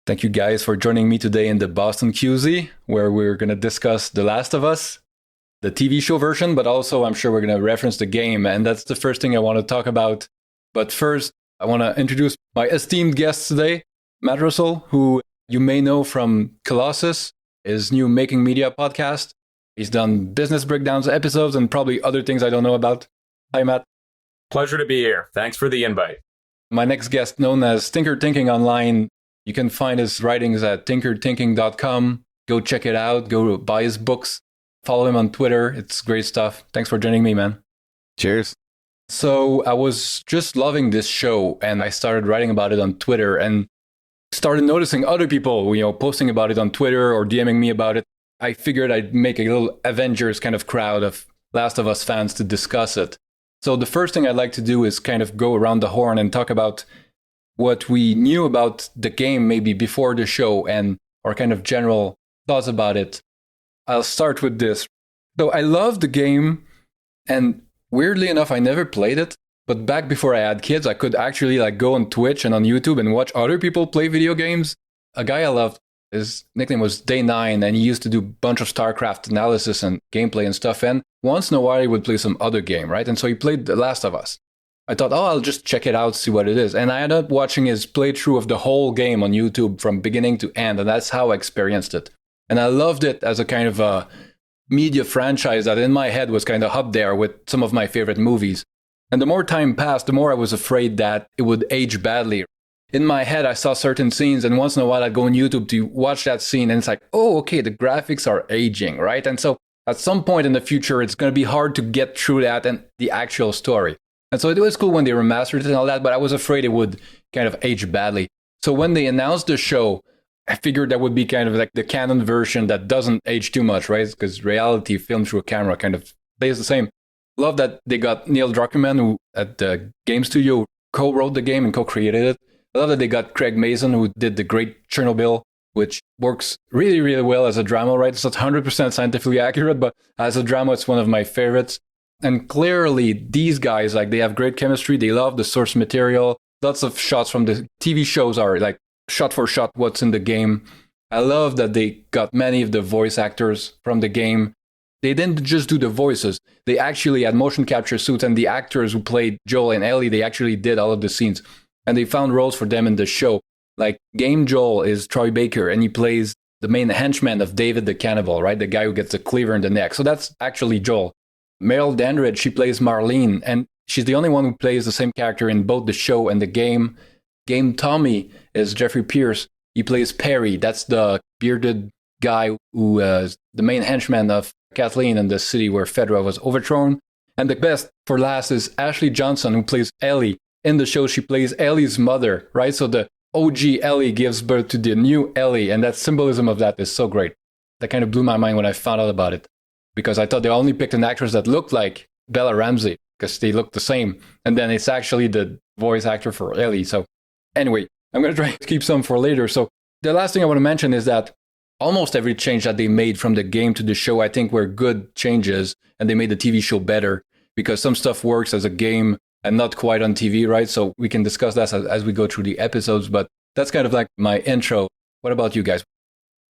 Thank you guys for joining me today in the Boston QZ, where we're going to discuss The Last of Us, the TV show version, but also I'm sure we're going to reference the game. And that's the first thing I want to talk about. But first, I want to introduce my esteemed guest today, Matt Reustle, who you may know from Colossus, his new Making Media podcast. He's done business breakdowns episodes and probably other things I don't know about. Hi, Matt. Pleasure to be here. Thanks for the invite. My next guest, known as Tinker Thinking Online. You can find his writings at tinkerthinking.com. Go check it out. Go buy his books. Follow him on Twitter. It's great stuff. Thanks for joining me, man. Cheers. So I was just loving this show and I started writing about it on Twitter and started noticing other people, posting about it on Twitter or DMing me about it. I figured I'd make a little Avengers kind of crowd of Last of Us fans to discuss it. So the first thing I'd like to do is kind of go around the horn and talk about what we knew about the game maybe before the show and our kind of general thoughts about it. I'll start with this. So I love the game, and weirdly enough, I never played it. But back before I had kids, I could actually go on Twitch and on YouTube and watch other people play video games. A guy I loved, his nickname was Day9, and he used to do a bunch of StarCraft analysis and gameplay and stuff. And once in a while, he would play some other game, right? And so he played The Last of Us. I thought, I'll just check it out, see what it is. And I ended up watching his playthrough of the whole game on YouTube from beginning to end. And that's how I experienced it. And I loved it as a kind of a media franchise that in my head was kind of up there with some of my favorite movies. And the more time passed, the more I was afraid that it would age badly. In my head, I saw certain scenes, and once in a while I'd go on YouTube to watch that scene. And it's like, oh, okay, the graphics are aging, right? And so at some point in the future, it's going to be hard to get through that and the actual story. And so it was cool when they remastered it and all that, but I was afraid it would kind of age badly. So when they announced the show, I figured that would be kind of like the canon version that doesn't age too much, right? Because reality filmed through a camera kind of stays the same. Love that they got Neil Druckmann, who at the game studio co-wrote the game and co-created it. I love that they got Craig Mazin, who did the great Chernobyl, which works really, really well as a drama, right? It's not 100% scientifically accurate, but as a drama, it's one of my favorites. And clearly, these guys, they have great chemistry. They love the source material. Lots of shots from the TV shows are shot for shot what's in the game. I love that they got many of the voice actors from the game. They didn't just do the voices. They actually had motion capture suits, and the actors who played Joel and Ellie, they actually did all of the scenes. And they found roles for them in the show. Like Game Joel is Troy Baker, and he plays the main henchman of David the Cannibal, right? The guy who gets the cleaver in the neck. So that's actually Joel. Meryl Dandridge, she plays Marlene, and she's the only one who plays the same character in both the show and the game. Game Tommy is Jeffrey Pierce. He plays Perry. That's the bearded guy who is the main henchman of Kathleen in the city where Fedra was overthrown. And the best for last is Ashley Johnson, who plays Ellie. In the show, she plays Ellie's mother, right? So the OG Ellie gives birth to the new Ellie, and that symbolism of that is so great. That kind of blew my mind when I found out about it, because I thought they only picked an actress that looked like Bella Ramsey, because they looked the same. And then it's actually the voice actor for Ellie. So anyway, I'm going to try to keep some for later. So the last thing I want to mention is that almost every change that they made from the game to the show, I think were good changes, and they made the TV show better, because some stuff works as a game and not quite on TV, right? So we can discuss that as we go through the episodes, but that's kind of like my intro. What about you guys?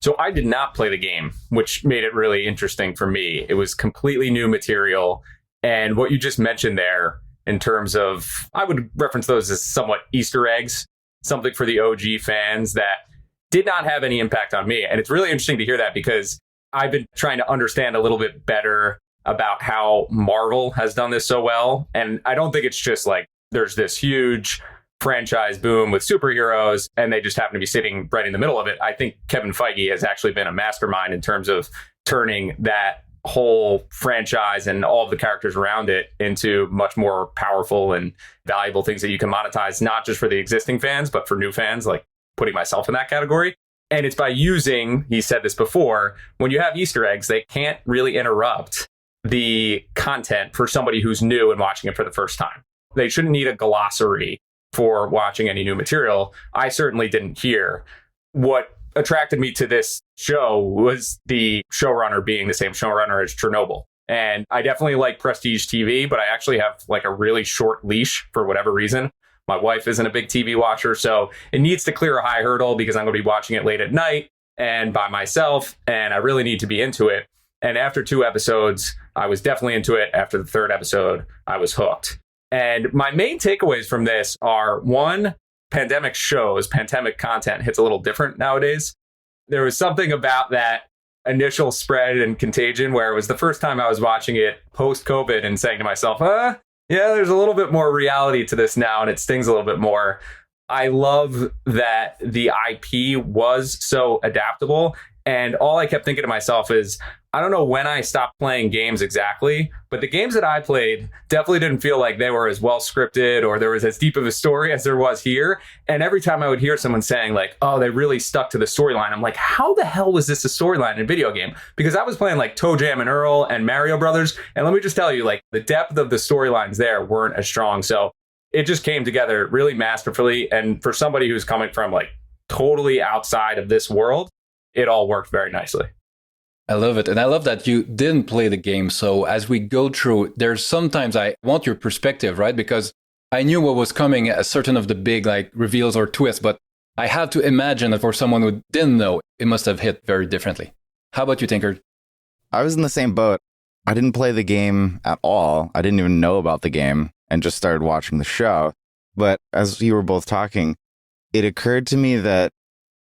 So I did not play the game, which made it really interesting for me. It was completely new material. And what you just mentioned there in terms of, I would reference those as somewhat Easter eggs, something for the OG fans that did not have any impact on me. And it's really interesting to hear that, because I've been trying to understand a little bit better about how Marvel has done this so well. And I don't think it's just there's this huge franchise boom with superheroes and they just happen to be sitting right in the middle of it. I think Kevin Feige has actually been a mastermind in terms of turning that whole franchise and all of the characters around it into much more powerful and valuable things that you can monetize, not just for the existing fans, but for new fans, like putting myself in that category. And it's by using, he said this before, when you have Easter eggs, they can't really interrupt the content for somebody who's new and watching it for the first time. They shouldn't need a glossary for watching any new material. I certainly didn't hear. What attracted me to this show was the showrunner being the same showrunner as Chernobyl. And I definitely like prestige TV, but I actually have a really short leash for whatever reason My wife isn't a big TV watcher, so it needs to clear a high hurdle because I'm going to be watching it late at night and by myself, and I really need to be into it. And after 2 episodes, I was definitely into it. After the 3rd episode, I was hooked. And my main takeaways from this are, one, pandemic content hits a little different nowadays. There was something about that initial spread and contagion where it was the first time I was watching it post-COVID and saying to myself, yeah, there's a little bit more reality to this now and it stings a little bit more. I love that the IP was so adaptable. And all I kept thinking to myself is, I don't know when I stopped playing games exactly, but the games that I played definitely didn't feel like they were as well scripted or there was as deep of a story as there was here. And every time I would hear someone saying like, oh, they really stuck to the storyline, I'm like, how the hell was this a storyline in a video game? Because I was playing like Toe Jam and Earl and Mario Brothers. And let me just tell you, like the depth of the storylines there weren't as strong. So it just came together really masterfully. And for somebody who's coming from like totally outside of this world, it all worked very nicely. I love it. And I love that you didn't play the game. So as we go through, there's sometimes I want your perspective, right? Because I knew what was coming at certain of the big like reveals or twists, but I had to imagine that for someone who didn't know, it must have hit very differently. How about you, Tinker? I was in the same boat. I didn't play the game at all. I didn't even know about the game and just started watching the show. But as you were both talking, it occurred to me that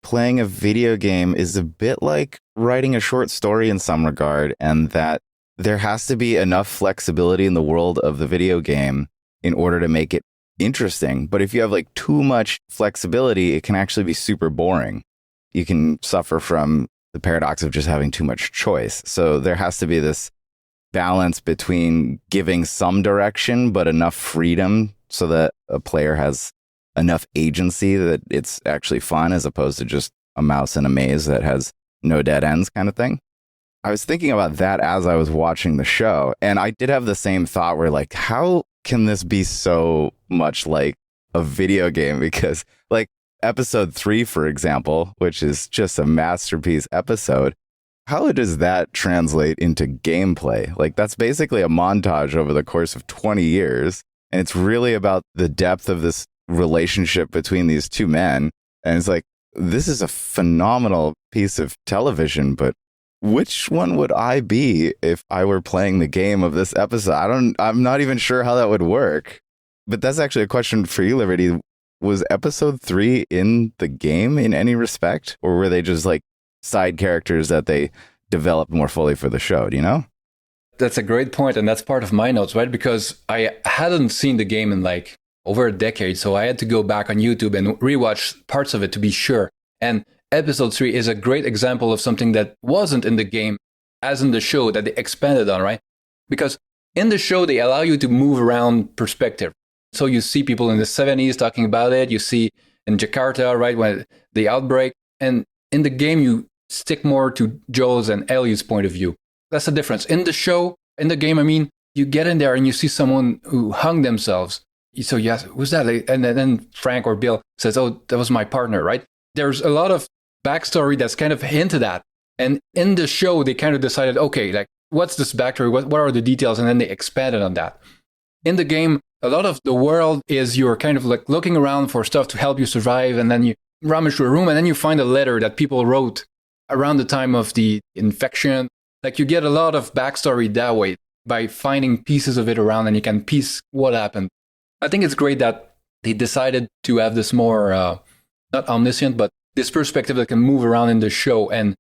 playing a video game is a bit like writing a short story in some regard, and that there has to be enough flexibility in the world of the video game in order to make it interesting. But if you have like too much flexibility, it can actually be super boring. You can suffer from the paradox of just having too much choice. So there has to be this balance between giving some direction, but enough freedom so that a player has enough agency that it's actually fun, as opposed to just a mouse in a maze that has no dead ends kind of thing. I was thinking about that as I was watching the show, and I did have the same thought where like, how can this be so much like a video game? Because like episode 3, for example, which is just a masterpiece episode, how does that translate into gameplay? Like that's basically a montage over the course of 20 years. And it's really about the depth of this relationship between these two men. And it's like, this is a phenomenal piece of television, but which one would I be if I were playing the game of this episode? I'm not even sure how that would work. But that's actually a question for you, Liberty. Was episode 3 in the game in any respect? Or were they just like side characters that they developed more fully for the show? Do you know? That's a great point, and that's part of my notes, right? Because I hadn't seen the game in like over a decade, so I had to go back on YouTube and rewatch parts of it to be sure. And episode 3 is a great example of something that wasn't in the game, as in the show, that they expanded on, right? Because in the show, they allow you to move around perspective. So you see people in the 70s talking about it. You see in Jakarta, right, when the outbreak. And in the game, you stick more to Joel's and Ellie's point of view. That's the difference. In the show, in the game, I mean, you get in there and you see someone who hung themselves. So yes, who's that? And then Frank or Bill says, oh, that was my partner, right? There's a lot of backstory that's kind of hinted at. And in the show, they kind of decided, okay, like, what's this backstory? What are the details? And then they expanded on that. In the game, a lot of the world is you're kind of like looking around for stuff to help you survive. And then you rummage through a room and then you find a letter that people wrote around the time of the infection. Like you get a lot of backstory that way by finding pieces of it around, and you can piece what happened. I think it's great that they decided to have this more, not omniscient, but this perspective that can move around in the show. And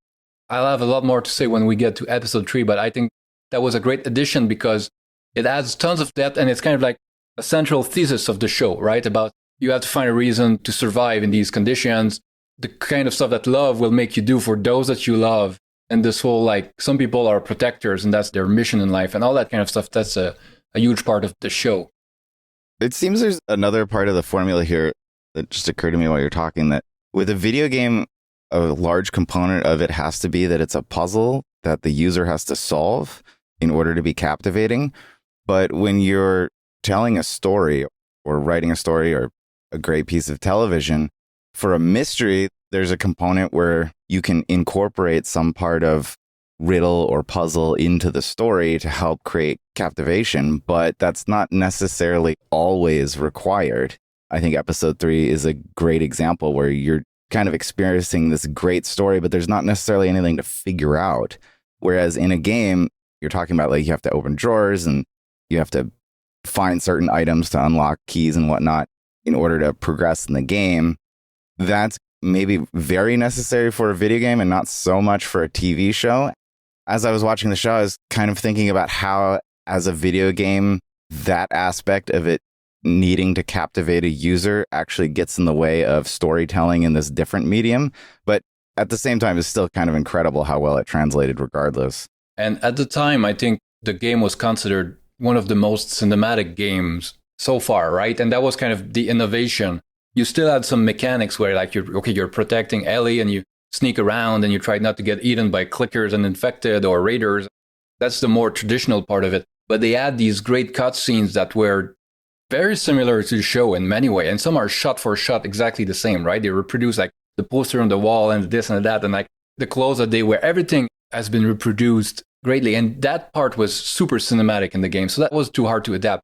I'll have a lot more to say when we get to episode 3, but I think that was a great addition because it adds tons of depth, and it's kind of like a central thesis of the show, right? About you have to find a reason to survive in these conditions, the kind of stuff that love will make you do for those that you love. And this whole, like, some people are protectors and that's their mission in life and all that kind of stuff. That's a huge part of the show. It seems there's another part of the formula here that just occurred to me while you're talking, that with a video game, a large component of it has to be that it's a puzzle that the user has to solve in order to be captivating. But when you're telling a story or writing a story or a great piece of television, for a mystery, there's a component where you can incorporate some part of riddle or puzzle into the story to help create captivation, but that's not necessarily always required. I think episode 3 is a great example where you're kind of experiencing this great story, but there's not necessarily anything to figure out. Whereas in a game, you're talking about like you have to open drawers and you have to find certain items to unlock keys and whatnot in order to progress in the game. That's maybe very necessary for a video game and not so much for a TV show. As I was watching the show, I was kind of thinking about how, as a video game, that aspect of it needing to captivate a user actually gets in the way of storytelling in this different medium. But at the same time, it's still kind of incredible how well it translated regardless. And at the time, I think the game was considered one of the most cinematic games so far, right? And that was kind of the innovation. You still had some mechanics where like you're protecting Ellie and you sneak around and you try not to get eaten by clickers and infected or raiders. That's the more traditional part of it. But they had these great cutscenes that were very similar to the show in many ways. And some are shot for shot exactly the same, right? They reproduce like the poster on the wall and this and that. And like the clothes that they wear, everything has been reproduced greatly. And that part was super cinematic in the game. So that was too hard to adapt.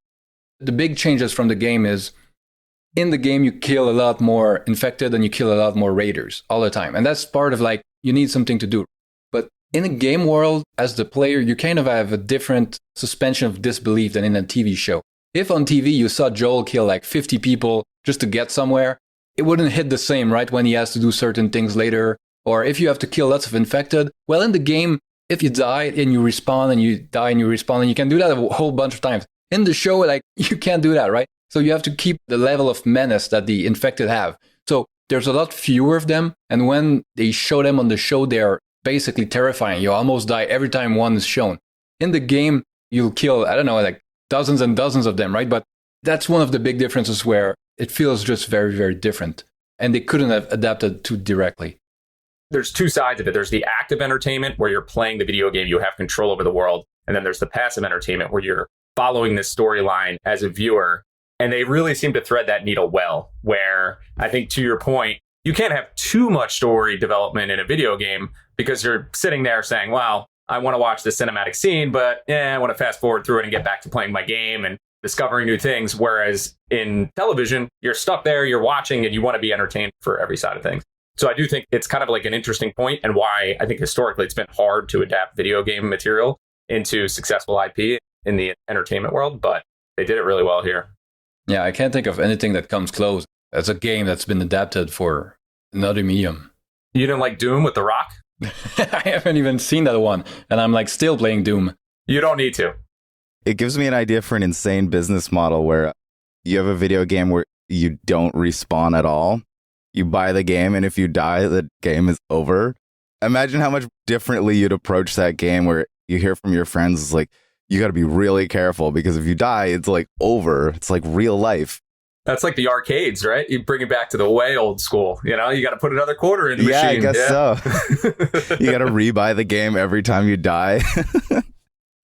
The big changes from the game is in the game, you kill a lot more infected and you kill a lot more raiders all the time. And that's part of like, you need something to do. But in a game world, as the player, you kind of have a different suspension of disbelief than in a TV show. If on TV you saw Joel kill like 50 people just to get somewhere, it wouldn't hit the same, right? When he has to do certain things later. Or if you have to kill lots of infected. Well, in the game, if you die and you respawn and you die and you respawn, and you can do that a whole bunch of times. In the show, like you can't do that, right? So you have to keep the level of menace that the infected have. So there's a lot fewer of them. And when they show them on the show, they're basically terrifying. You almost die every time one is shown. In the game, you'll kill, I don't know, like dozens and dozens of them, right? But that's one of the big differences where it feels just very, very different. And they couldn't have adapted too directly. There's two sides of it. There's the active entertainment where you're playing the video game, you have control over the world. And then there's the passive entertainment where you're following this storyline as a viewer. And they really seem to thread that needle well, where I think to your point, you can't have too much story development in a video game because you're sitting there saying, well, I want to watch the cinematic scene, but I want to fast forward through it and get back to playing my game and discovering new things. Whereas in television, you're stuck there, you're watching, and you want to be entertained for every side of things. So I do think it's kind of like an interesting point and why I think historically it's been hard to adapt video game material into successful IP in the entertainment world, but they did it really well here. Yeah, I can't think of anything that comes close as a game that's been adapted for another medium. You didn't like Doom with The Rock? I haven't even seen that one, and I'm like still playing Doom. You don't need to. It gives me an idea for an insane business model where you have a video game where you don't respawn at all. You buy the game, and if you die, the game is over. Imagine how much differently you'd approach that game where you hear from your friends, it's like, you got to be really careful because if you die, it's like over. It's like real life. That's like the arcades, right? You bring it back to the way old school. You know, you got to put another quarter in the machine. I guess so. You got to rebuy the game every time you die.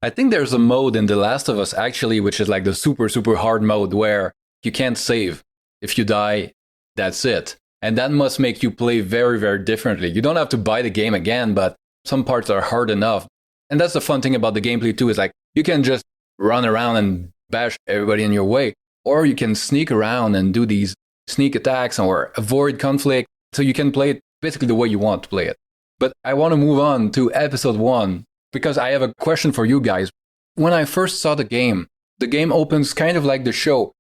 I think there's a mode in The Last of Us, actually, which is like the super, super hard mode where you can't save. If you die, that's it. And that must make you play very, very differently. You don't have to buy the game again, but some parts are hard enough. And that's the fun thing about the gameplay too, is like you can just run around and bash everybody in your way, or you can sneak around and do these sneak attacks or avoid conflict. So you can play it basically the way you want to play it. But I want to move on to episode 1 because I have a question for you guys. When I first saw the game opens kind of like the show.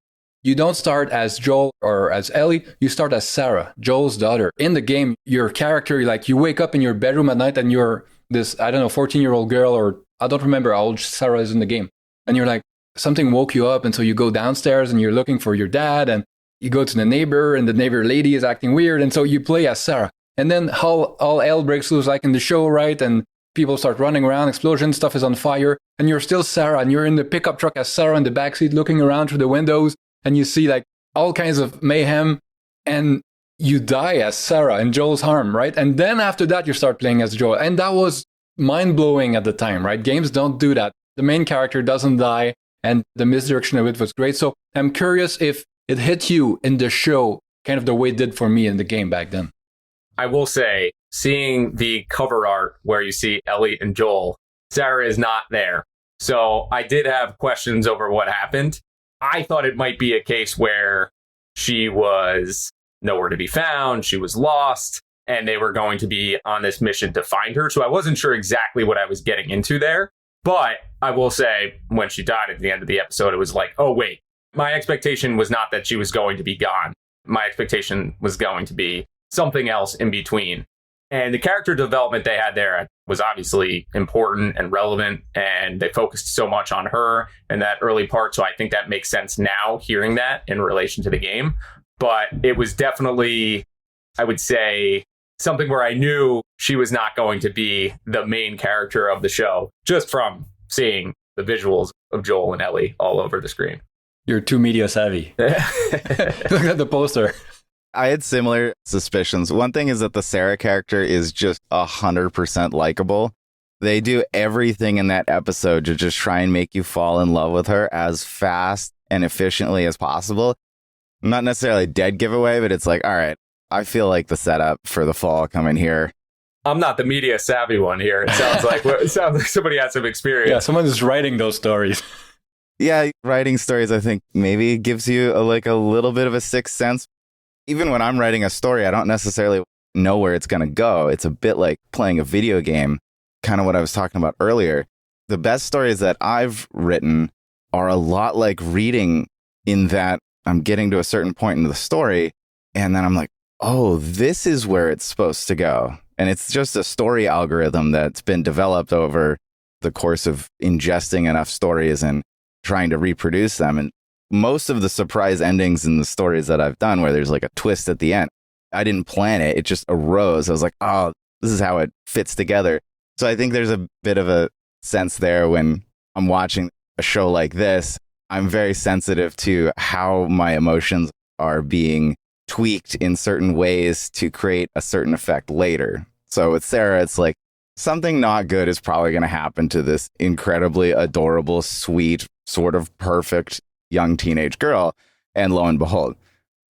You don't start as Joel or as Ellie, you start as Sarah, Joel's daughter. In the game, your character, like you wake up in your bedroom at night and you're this, 14-year-old girl, or I don't remember how old Sarah is in the game. And you're like, something woke you up. And so you go downstairs and you're looking for your dad and you go to the neighbor and the neighbor lady is acting weird. And so you play as Sarah. And then all hell breaks loose like in the show, right? And people start running around, explosion, stuff is on fire. And you're still Sarah and you're in the pickup truck as Sarah in the backseat looking around through the windows. And you see like all kinds of mayhem. And you die as Sarah in Joel's arm, right? And then after that, you start playing as Joel. And that was mind-blowing at the time, right? Games don't do that. The main character doesn't die, and the misdirection of it was great. So I'm curious if it hit you in the show kind of the way it did for me in the game back then. I will say, seeing the cover art where you see Ellie and Joel, Sarah is not there. So I did have questions over what happened. I thought it might be a case where she was nowhere to be found. She was lost, and they were going to be on this mission to find her. So I wasn't sure exactly what I was getting into there. But I will say, when she died at the end of the episode, it was like, oh, wait, my expectation was not that she was going to be gone. My expectation was going to be something else in between. And the character development they had there was obviously important and relevant, and they focused so much on her in that early part. So I think that makes sense now, hearing that in relation to the game. But it was definitely, I would say, something where I knew she was not going to be the main character of the show, just from seeing the visuals of Joel and Ellie all over the screen. You're too media savvy. Look at the poster. I had similar suspicions. One thing is that the Sarah character is just 100% likable. They do everything in that episode to just try and make you fall in love with her as fast and efficiently as possible. Not necessarily a dead giveaway, but it's like, all right, I feel like the setup for the fall coming here. I'm not the media savvy one here. It sounds like somebody has some experience. Yeah, someone is writing those stories. Yeah, writing stories, I think maybe gives you a little bit of a sixth sense. Even when I'm writing a story, I don't necessarily know where it's going to go. It's a bit like playing a video game, kind of what I was talking about earlier. The best stories that I've written are a lot like reading, in that I'm getting to a certain point in the story, and then I'm like, oh, this is where it's supposed to go. And it's just a story algorithm that's been developed over the course of ingesting enough stories and trying to reproduce them. And most of the surprise endings in the stories that I've done, where there's like a twist at the end, I didn't plan it. It just arose. I was like, oh, this is how it fits together. So I think there's a bit of a sense there when I'm watching a show like this. I'm very sensitive to how my emotions are being tweaked in certain ways to create a certain effect later. So with Sarah, it's like something not good is probably going to happen to this incredibly adorable, sweet, sort of perfect young teenage girl. And lo and behold.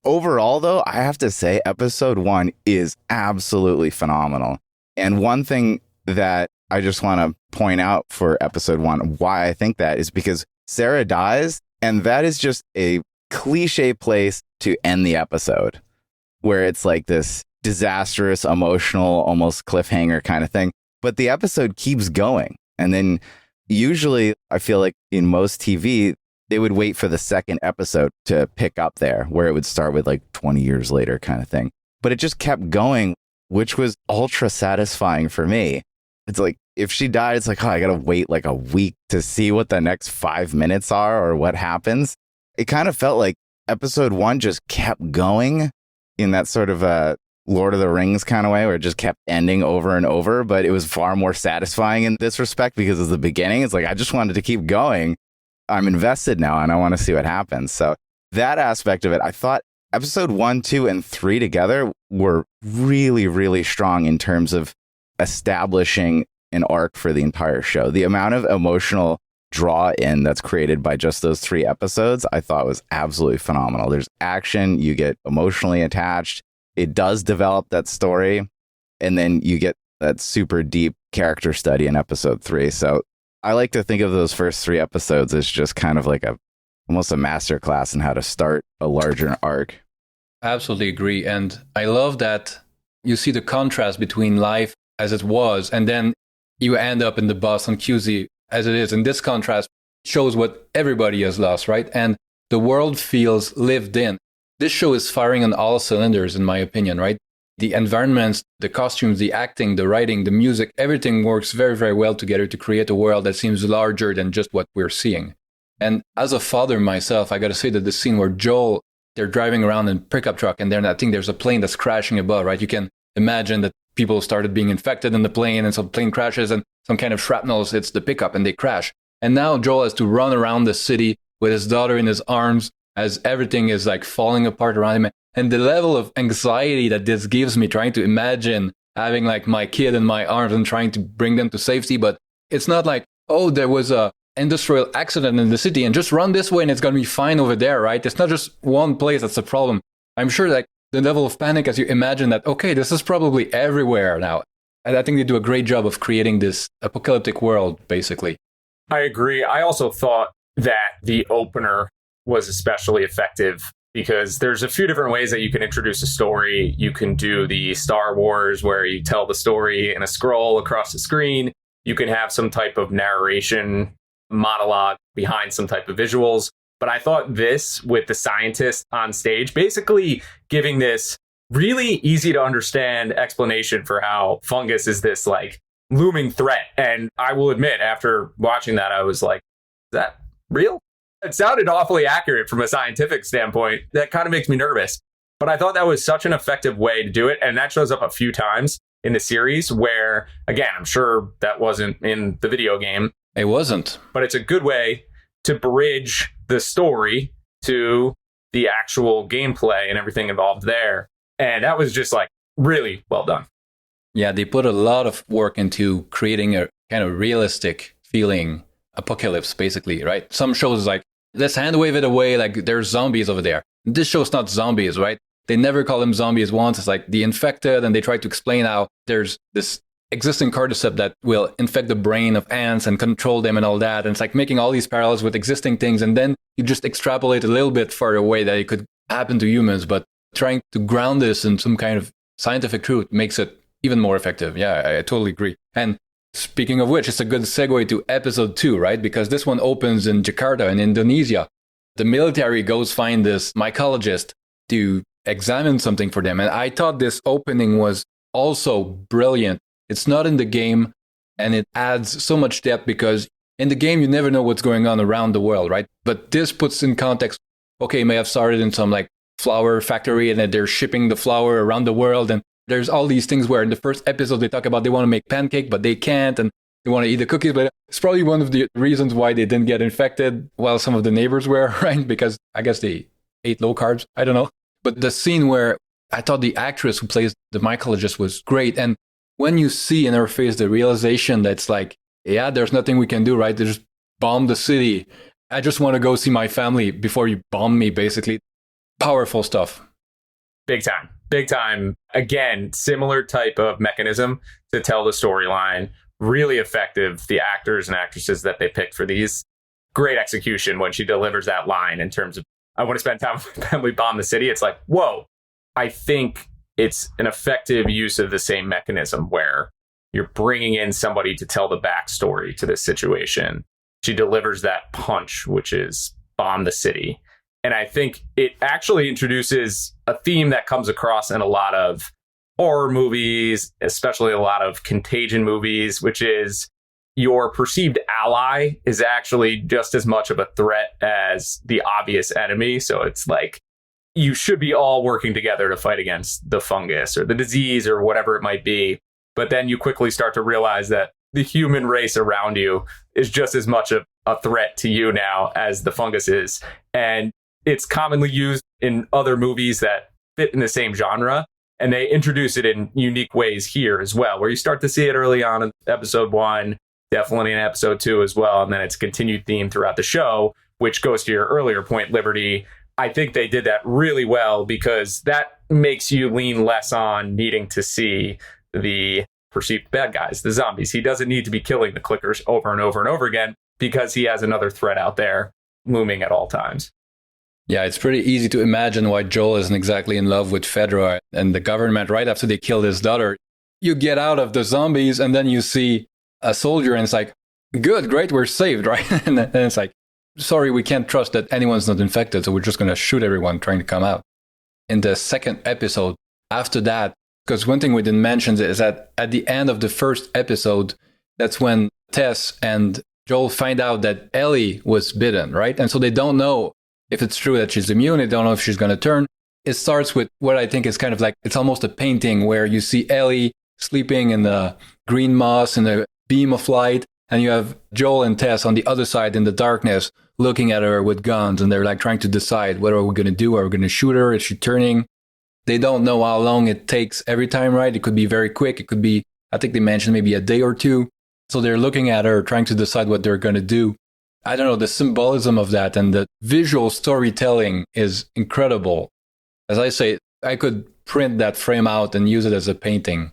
Overall, though, I have to say episode 1 is absolutely phenomenal. And one thing that I just want to point out for episode 1, why I think that, is because Sarah dies, and that is just a cliche place to end the episode, where it's like this disastrous, emotional, almost cliffhanger kind of thing. But the episode keeps going. And then usually I feel like in most TV, they would wait for the second episode to pick up there, where it would start with like 20 years later kind of thing. But it just kept going, which was ultra satisfying for me. It's like, if she died, it's like, oh, I got to wait like a week to see what the next 5 minutes are or what happens. It kind of felt like episode 1 just kept going in that sort of a Lord of the Rings kind of way, where it just kept ending over and over. But it was far more satisfying in this respect, because of the beginning. It's like, I just wanted to keep going. I'm invested now and I want to see what happens. So that aspect of it, I thought episode 1, 2, and 3 together were really, really strong in terms of establishing an arc for the entire show. The amount of emotional draw in that's created by just those 3 episodes, I thought was absolutely phenomenal. There's action, you get emotionally attached. It does develop that story, and then you get that super deep character study in episode 3. So I like to think of those first 3 episodes as just kind of like almost a masterclass in how to start a larger arc. Absolutely agree. And I love that you see the contrast between life as it was, and then you end up in the Boston QZ as it is. And this contrast shows what everybody has lost, right? And the world feels lived in. This show is firing on all cylinders, in my opinion, right? The environments, the costumes, the acting, the writing, the music, everything works very, very well together to create a world that seems larger than just what we're seeing. And as a father myself, I got to say that the scene where Joel, they're driving around in a pickup truck, and then I think there's a plane that's crashing above, right? You can imagine that people started being infected in the plane, and some plane crashes and some kind of shrapnel hits the pickup and they crash. And now Joel has to run around the city with his daughter in his arms as everything is like falling apart around him. And the level of anxiety that this gives me, trying to imagine having like my kid in my arms and trying to bring them to safety. But it's not like, oh, there was a industrial accident in the city and just run this way and it's going to be fine over there, right? It's not just one place that's the problem. I'm sure like the level of panic as you imagine that, okay, this is probably everywhere now. And I think they do a great job of creating this apocalyptic world, basically. I agree. I also thought that the opener was especially effective because there's a few different ways that you can introduce a story. You can do the Star Wars where you tell the story in a scroll across the screen. You can have some type of narration monologue behind some type of visuals. But I thought this with the scientist on stage, basically giving this really easy to understand explanation for how fungus is this like looming threat. And I will admit, after watching that, I was like, is that real? It sounded awfully accurate from a scientific standpoint. That kind of makes me nervous. But I thought that was such an effective way to do it. And that shows up a few times in the series where, again, I'm sure that wasn't in the video game. It wasn't. But it's a good way to bridge the story to the actual gameplay and everything involved there. And that was just like really well done. Yeah, they put a lot of work into creating a kind of realistic feeling apocalypse, basically, right? Some shows like, let's hand wave it away, like there's zombies over there. This show's not zombies, right? They never call them zombies once. It's like the infected, and they try to explain how there's this existing cordyceps that will infect the brain of ants and control them and all that. And it's like making all these parallels with existing things. And then you just extrapolate a little bit further away that it could happen to humans. But trying to ground this in some kind of scientific truth makes it even more effective. Yeah, I totally agree. And speaking of which, it's a good segue to episode 2, right? Because this one opens in Jakarta in Indonesia. The military goes find this mycologist to examine something for them. And I thought this opening was also brilliant. It's not in the game, and it adds so much depth because in the game, you never know what's going on around the world, right? But this puts in context, okay, it may have started in some like flower factory and then they're shipping the flour around the world. And there's all these things where in the first episode, they talk about they want to make pancake, but they can't. And they want to eat the cookies. But it's probably one of the reasons why they didn't get infected while some of the neighbors were, right? Because I guess they ate low carbs. I don't know. But the scene where I thought the actress who plays the mycologist was great. And when you see in her face the realization that it's like, yeah, there's nothing we can do, right? They just bomb the city. I just want to go see my family before you bomb me, basically. Powerful stuff. Big time. Big time. Again, similar type of mechanism to tell the storyline. Really effective. The actors and actresses that they picked for these. Great execution when she delivers that line in terms of, I want to spend time with my family, bomb the city. It's like, whoa. I think it's an effective use of the same mechanism where you're bringing in somebody to tell the backstory to this situation. She delivers that punch, which is bomb the city. And I think it actually introduces a theme that comes across in a lot of horror movies, especially a lot of Contagion movies, which is your perceived ally is actually just as much of a threat as the obvious enemy. So it's like, you should be all working together to fight against the fungus or the disease or whatever it might be. But then you quickly start to realize that the human race around you is just as much a threat to you now as the fungus is. And it's commonly used in other movies that fit in the same genre. And they introduce it in unique ways here as well, where you start to see it early on in episode 1, definitely in episode 2 as well. And then it's a continued theme throughout the show, which goes to your earlier point, Liberty. I think they did that really well because that makes you lean less on needing to see the perceived bad guys, the zombies. He doesn't need to be killing the clickers over and over and over again because he has another threat out there looming at all times. Yeah, it's pretty easy to imagine why Joel isn't exactly in love with Fedra and the government right after they killed his daughter. You get out of the zombies and then you see a soldier and it's like, good, great, we're saved, right? And then it's like, sorry, we can't trust that anyone's not infected, so we're just going to shoot everyone trying to come out. In the second episode, after that, because one thing we didn't mention is that at the end of the first episode, that's when Tess and Joel find out that Ellie was bitten, right? And so they don't know if it's true that she's immune. They don't know if she's going to turn. It starts with what I think is kind of like, it's almost a painting where you see Ellie sleeping in the green moss in a beam of light, and you have Joel and Tess on the other side in the darkness looking at her with guns, and they're like trying to decide what are we going to do? Are we going to shoot her? Is she turning? They don't know how long it takes every time, right? It could be very quick. It could be, I think they mentioned maybe a day or two. So they're looking at her, trying to decide what they're going to do. I don't know, the symbolism of that and the visual storytelling is incredible. As I say, I could print that frame out and use it as a painting.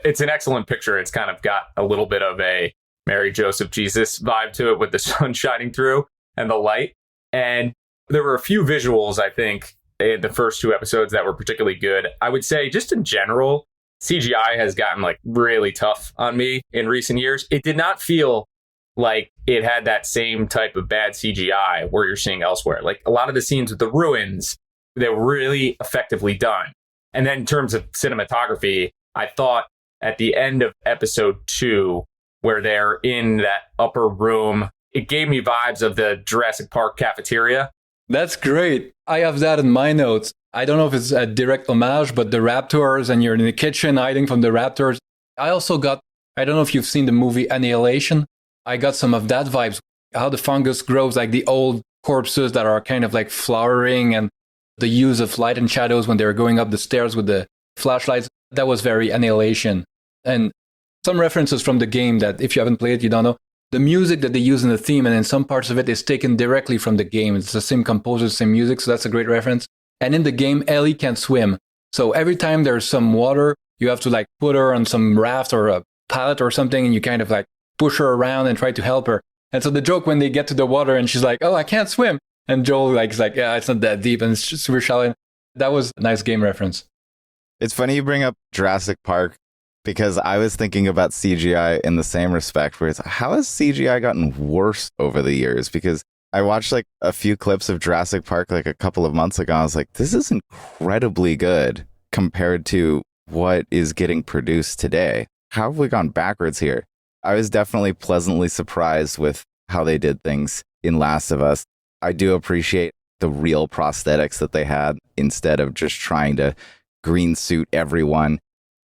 It's an excellent picture. It's kind of got a little bit of a Mary, Joseph, Jesus vibe to it with the sun shining through and the light. And there were a few visuals, I think, the first two episodes that were particularly good. I would say just in general, CGI has gotten like really tough on me in recent years. It did not feel like it had that same type of bad CGI where you're seeing elsewhere. Like a lot of the scenes with the ruins, they were really effectively done. And then in terms of cinematography, I thought at the end of episode 2, where they're in that upper room, it gave me vibes of the Jurassic Park cafeteria. That's great. I have that in my notes. I don't know if it's a direct homage, but the raptors and you're in the kitchen hiding from the raptors. I also got, I don't know if you've seen the movie Annihilation. I got some of that vibes. How the fungus grows, like the old corpses that are kind of like flowering, and the use of light and shadows when they're going up the stairs with the flashlights. That was very Annihilation. And some references from the game that if you haven't played it, you don't know. The music that they use in the theme and in some parts of it is taken directly from the game. It's the same composer, same music, so that's a great reference. And in the game, Ellie can't swim. So every time there's some water, you have to like put her on some raft or a pallet or something, and you kind of like push her around and try to help her. And so the joke when they get to the water and she's like, "Oh, I can't swim." And Joel is like, "Yeah, it's not that deep," and it's just super shallow. That was a nice game reference. It's funny you bring up Jurassic Park because I was thinking about CGI in the same respect, where it's how has CGI gotten worse over the years? Because I watched like a few clips of Jurassic Park like a couple of months ago. I was like, this is incredibly good compared to what is getting produced today. How have we gone backwards here? I was definitely pleasantly surprised with how they did things in Last of Us. I do appreciate the real prosthetics that they had instead of just trying to green suit everyone.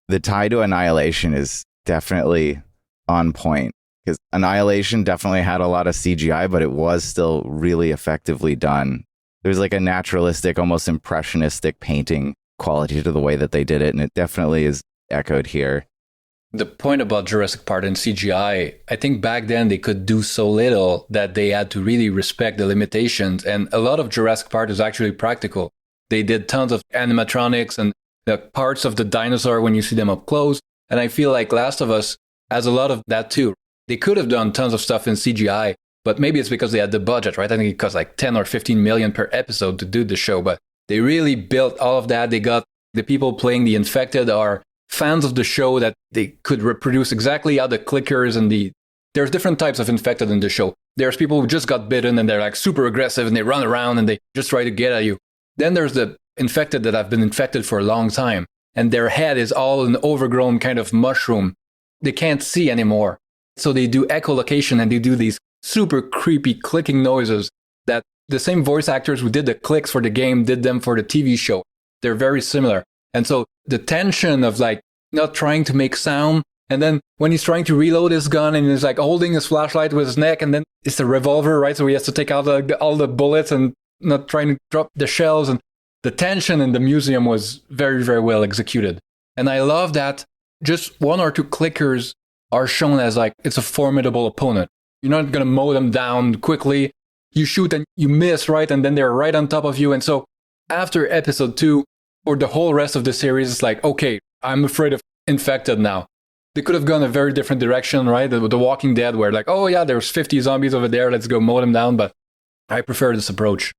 The tie to Annihilation is definitely on point. Because Annihilation definitely had a lot of CGI, but it was still really effectively done. There's like a naturalistic, almost impressionistic painting quality to the way that they did it, and it definitely is echoed here. The point about Jurassic Park and CGI, I think back then they could do so little that they had to really respect the limitations, and a lot of Jurassic Park is actually practical. They did tons of animatronics and the parts of the dinosaur when you see them up close, and I feel like Last of Us has a lot of that too. They could have done tons of stuff in CGI, but maybe it's because they had the budget, right? I think it cost like 10 or 15 million per episode to do the show, but they really built all of that. They got the people playing the infected are fans of the show that they could reproduce exactly how the clickers and there's different types of infected in the show. There's people who just got bitten and they're like super aggressive and they run around and they just try to get at you. Then there's the infected that have been infected for a long time and their head is all an overgrown kind of mushroom. They can't see anymore. So they do echolocation and they do these super creepy clicking noises that the same voice actors who did the clicks for the game did them for the TV show. They're very similar. And so the tension of like not trying to make sound, and then when he's trying to reload his gun and he's like holding his flashlight with his neck, and then it's a revolver, right? So he has to take out all the bullets and not trying to drop the shells. And the tension in the museum was very, very well executed. And I love that just one or two clickers are shown as like it's a formidable opponent. You're not going to mow them down quickly. You shoot and you miss, right? And then they're right on top of you. And so after episode 2, or the whole rest of the series, it's like, okay, I'm afraid of infected now. They could have gone a very different direction, right? The Walking Dead, where like, oh yeah, there's 50 zombies over there, let's go mow them down. But I prefer this approach.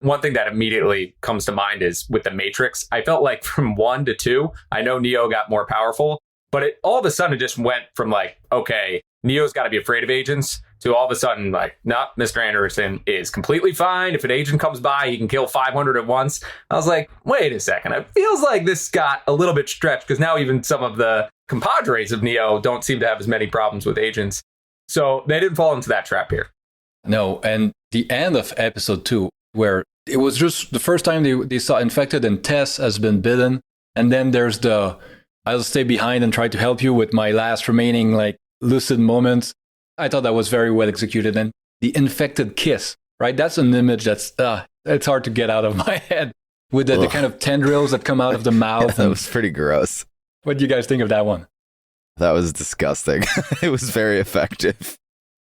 One thing that immediately comes to mind is with the Matrix. I felt like from 1 to 2, I know Neo got more powerful, but it all of a sudden it just went from like, okay, Neo's got to be afraid of agents, to all of a sudden like, no, Mr. Anderson is completely fine. If an agent comes by, he can kill 500 at once. I was like, wait a second. It feels like this got a little bit stretched because now even some of the compadres of Neo don't seem to have as many problems with agents. So they didn't fall into that trap here. No, and the end of episode 2, where it was just the first time they saw infected and Tess has been bitten. And then there's the, I'll stay behind and try to help you with my last remaining like lucid moments. I thought that was very well executed. And the infected kiss, right? That's an image that's, it's hard to get out of my head with the kind of tendrils that come out of the mouth. That was pretty gross. What do you guys think of that one? That was disgusting. It was very effective.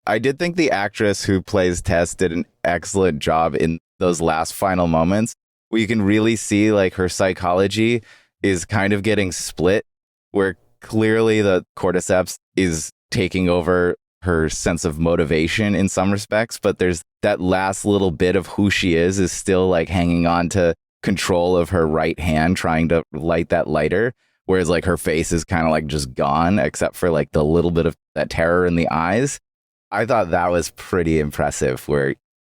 I did think the actress who plays Tess did an excellent job in those last final moments where you can really see like her psychology is kind of getting split, where clearly the cordyceps is taking over her sense of motivation in some respects, but there's that last little bit of who she is still like hanging on to control of her right hand trying to light that lighter, whereas like her face is kind of like just gone except for like the little bit of that terror in the eyes. I thought that was pretty impressive, where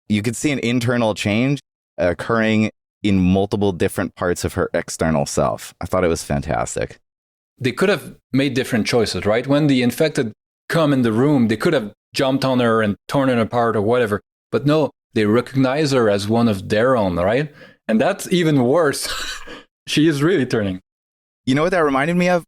you could see an internal change occurring in multiple different parts of her external self. I thought it was fantastic. They could have made different choices, right? When the infected come in the room, they could have jumped on her and torn her apart or whatever. But no, they recognize her as one of their own, right? And that's even worse. She is really turning. You know what that reminded me of?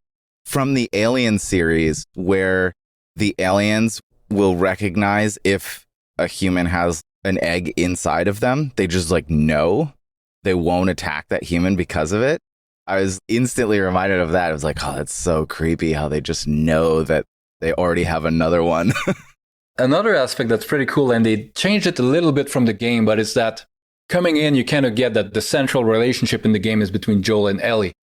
From the Alien series, where the aliens will recognize if a human has an egg inside of them. They just like know. They won't attack that human because of it. I was instantly reminded of that. I was like, oh, that's so creepy how they just know that they already have another one. Another aspect that's pretty cool, and they changed it a little bit from the game, but it's that coming in, you kind of get that the central relationship in the game is between Joel and Ellie.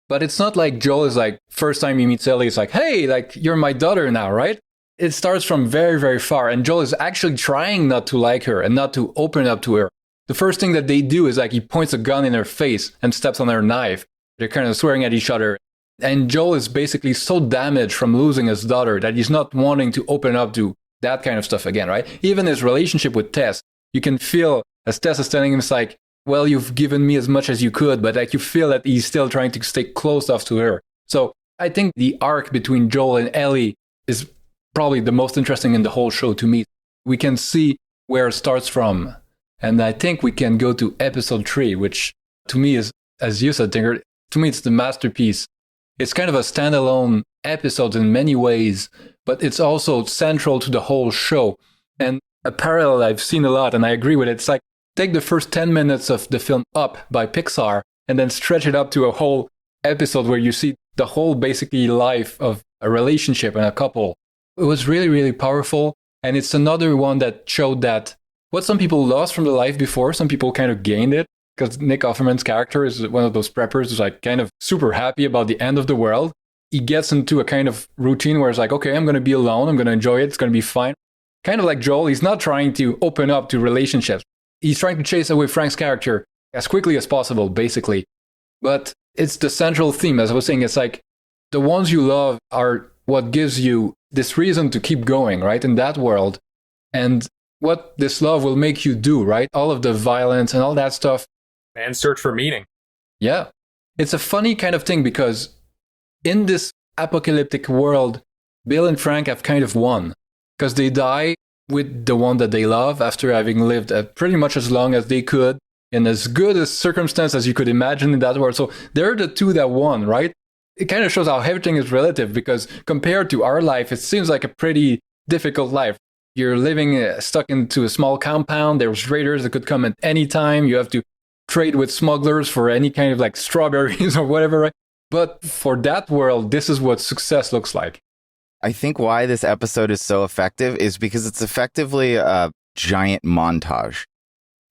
But it's not like Joel is like, first time he meets Ellie, it's like, hey, like, you're my daughter now, right? It starts from very, very far, and Joel is actually trying not to like her and not to open up to her. The first thing that they do is like he points a gun in her face and steps on her knife. They're kind of swearing at each other. And Joel is basically so damaged from losing his daughter that he's not wanting to open up to that kind of stuff again, right? Even his relationship with Tess, you can feel, as Tess is telling him, it's like, well, you've given me as much as you could, but like you feel that he's still trying to stay close off to her. So I think the arc between Joel and Ellie is probably the most interesting in the whole show to me. We can see where it starts from. And I think we can go to episode 3, which to me is, as you said, Tinker, to me it's the masterpiece. It's kind of a standalone episode in many ways, but it's also central to the whole show. And a parallel I've seen a lot, and I agree with it, it's like, take the first 10 minutes of the film Up by Pixar and then stretch it up to a whole episode where you see the whole basically life of a relationship and a couple. It was really, really powerful. And it's another one that showed that what some people lost from the life before, some people kind of gained it. Because Nick Offerman's character is one of those preppers who's like kind of super happy about the end of the world. He gets into a kind of routine where it's like, okay, I'm going to be alone. I'm going to enjoy it. It's going to be fine. Kind of like Joel, he's not trying to open up to relationships. He's trying to chase away Frank's character as quickly as possible, basically. But it's the central theme. As I was saying, it's like the ones you love are what gives you this reason to keep going, right? In that world. And what this love will make you do, right? All of the violence and all that stuff. And search for meaning. Yeah. It's a funny kind of thing because in this apocalyptic world, Bill and Frank have kind of won because they die with the one that they love after having lived pretty much as long as they could in as good a circumstance as you could imagine in that world. So they're the two that won, right? It kind of shows how everything is relative because compared to our life, it seems like a pretty difficult life. You're living stuck into a small compound. There's raiders that could come at any time. You have to trade with smugglers for any kind of like strawberries or whatever, right? But for that world, this is what success looks like. I think why this episode is so effective is because it's effectively a giant montage.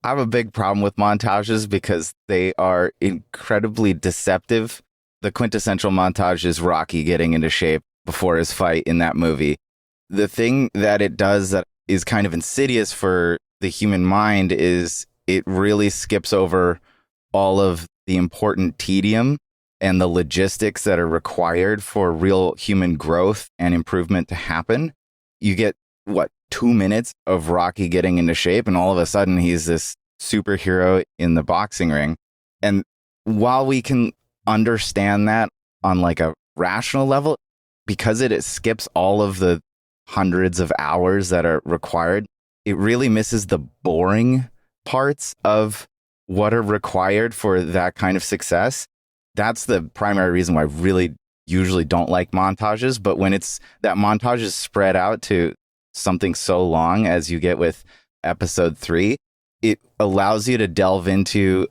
I have a big problem with montages because they are incredibly deceptive. The quintessential montage is Rocky getting into shape before his fight in that movie. The thing that it does that is kind of insidious for the human mind is it really skips over all of the important tedium and the logistics that are required for real human growth and improvement to happen. You get, 2 minutes of Rocky getting into shape, and all of a sudden he's this superhero in the boxing ring. And while we can understand that on like a rational level, because it skips all of the hundreds of hours that are required, it really misses the boring parts of what are required for that kind of success. That's the primary reason why I really usually don't like montages. But when it's that montage is spread out to something so long as you get with episode 3, it allows you to delve into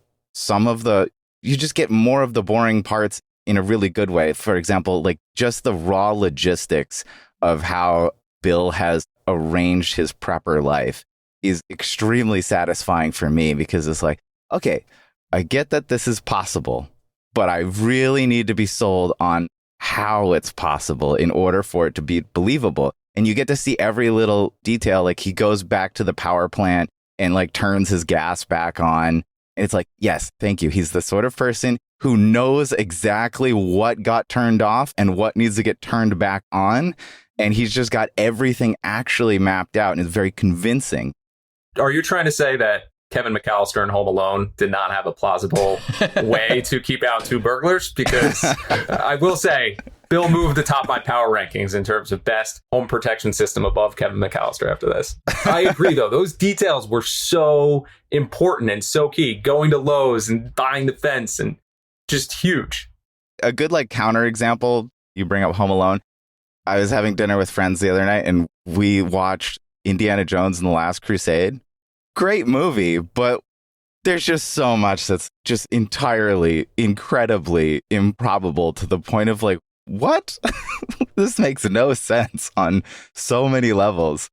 you just get more of the boring parts in a really good way. For example, like just the raw logistics of how Bill has arranged his prepper life is extremely satisfying for me because it's like, okay, I get that this is possible, but I really need to be sold on how it's possible in order for it to be believable. And you get to see every little detail. Like he goes back to the power plant and like turns his gas back on. And it's like, yes, thank you. He's the sort of person who knows exactly what got turned off and what needs to get turned back on. And he's just got everything actually mapped out and is very convincing. Are you trying to say that Kevin McAllister in Home Alone did not have a plausible way to keep out two burglars? Because I will say, Bill moved atop my power rankings in terms of best home protection system above Kevin McAllister after this. I agree, though. Those details were so important and so key. Going to Lowe's and buying the fence and just huge. A good counter example, you bring up Home Alone. I was having dinner with friends the other night and we watched Indiana Jones and the Last Crusade. Great movie, but there's just so much that's just entirely, incredibly improbable to the point of what? This makes no sense on so many levels.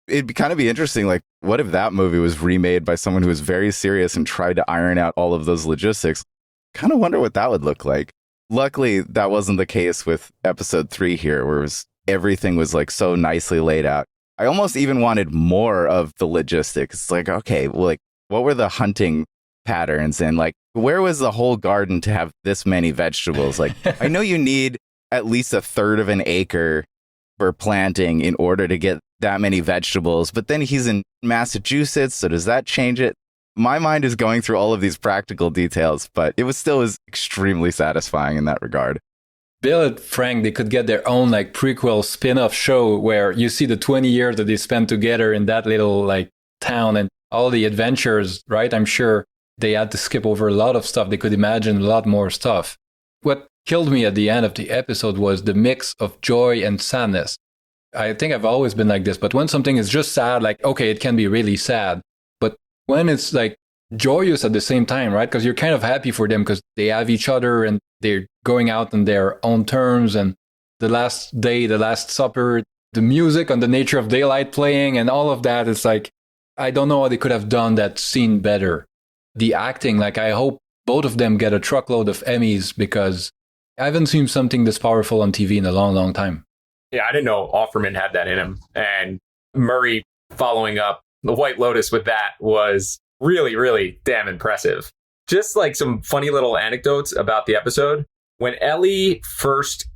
It'd kind of be interesting, what if that movie was remade by someone who was very serious and tried to iron out all of those logistics? Kind of wonder what that would look like. Luckily, that wasn't the case with episode 3 here, where everything was so nicely laid out. I almost even wanted more of the logistics. It's okay, well, what were the hunting patterns and where was the whole garden to have this many vegetables? I know you need at least a third of an acre for planting in order to get that many vegetables, but then he's in Massachusetts, so does that change it? My mind is going through all of these practical details, but it was extremely satisfying in that regard. Bill and Frank, they could get their own prequel spin-off show where you see the 20 years that they spent together in that little town and all the adventures, right? I'm sure they had to skip over a lot of stuff. They could imagine a lot more stuff. What killed me at the end of the episode was the mix of joy and sadness. I think I've always been like this, but when something is just sad, okay, it can be really sad. But when it's joyous at the same time, right? Because you're kind of happy for them because they have each other and they're going out on their own terms, and the last day, the last supper, the music on the Nature of Daylight playing and all of that. It's I don't know how they could have done that scene better. The acting, I hope both of them get a truckload of Emmys because I haven't seen something this powerful on TV in a long, long time. Yeah, I didn't know Offerman had that in him. And Murray following up the White Lotus with that was really, really damn impressive. Just some funny little anecdotes about the episode. When Ellie first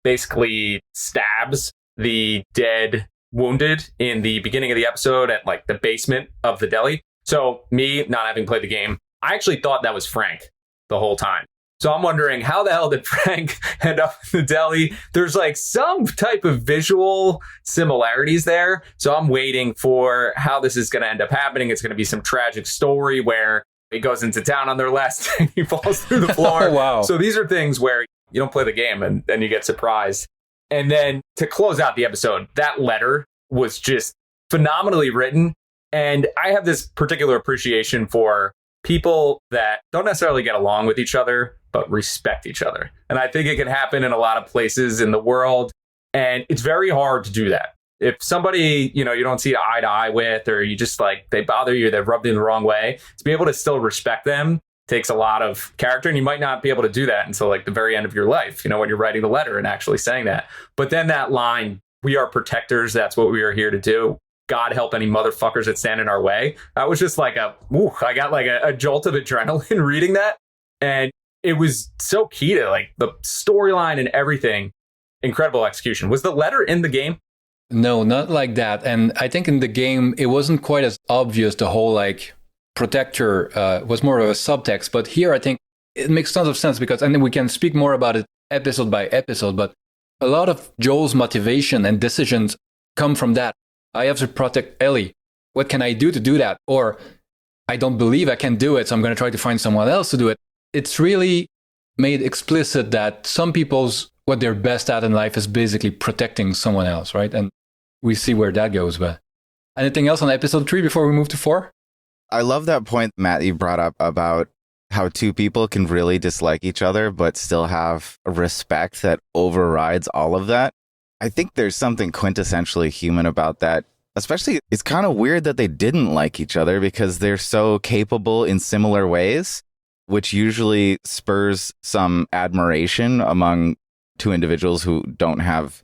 basically stabs the dead wounded in the beginning of the episode at the basement of the deli. So me not having played the game, I actually thought that was Frank the whole time. So I'm wondering, how the hell did Frank end up in the deli? There's some type of visual similarities there. So I'm waiting for how this is going to end up happening. It's going to be some tragic story where he goes into town on their last day, he falls through the floor. Oh, wow. So these are things where you don't play the game and then you get surprised. And then to close out the episode, that letter was just phenomenally written. And I have this particular appreciation for people that don't necessarily get along with each other, but respect each other. And I think it can happen in a lot of places in the world. And it's very hard to do that. If somebody, you don't see eye to eye with, or you just they bother you, they've rubbed you the wrong way, to be able to still respect them takes a lot of character. And you might not be able to do that until the very end of your life, when you're writing the letter and actually saying that. But then that line, we are protectors. That's what we are here to do. God help any motherfuckers that stand in our way. That was just I got a jolt of adrenaline reading that. And it was so key to the storyline and everything. Incredible execution. Was the letter in the game? No, not like that. And I think in the game, it wasn't quite as obvious. The whole protector was more of a subtext. But here, I think it makes tons of sense because, and then we can speak more about it episode by episode, but a lot of Joel's motivation and decisions come from that. I have to protect Ellie. What can I do to do that? Or I don't believe I can do it, so I'm going to try to find someone else to do it. It's really made explicit that some people's, what they're best at in life is basically protecting someone else, right? And we see where that goes. But anything else on episode 3 before we move to 4? I love that point, Matt, you brought up about how two people can really dislike each other, but still have a respect that overrides all of that. I think there's something quintessentially human about that. Especially, it's kind of weird that they didn't like each other because they're so capable in similar ways, which usually spurs some admiration among two individuals who don't have,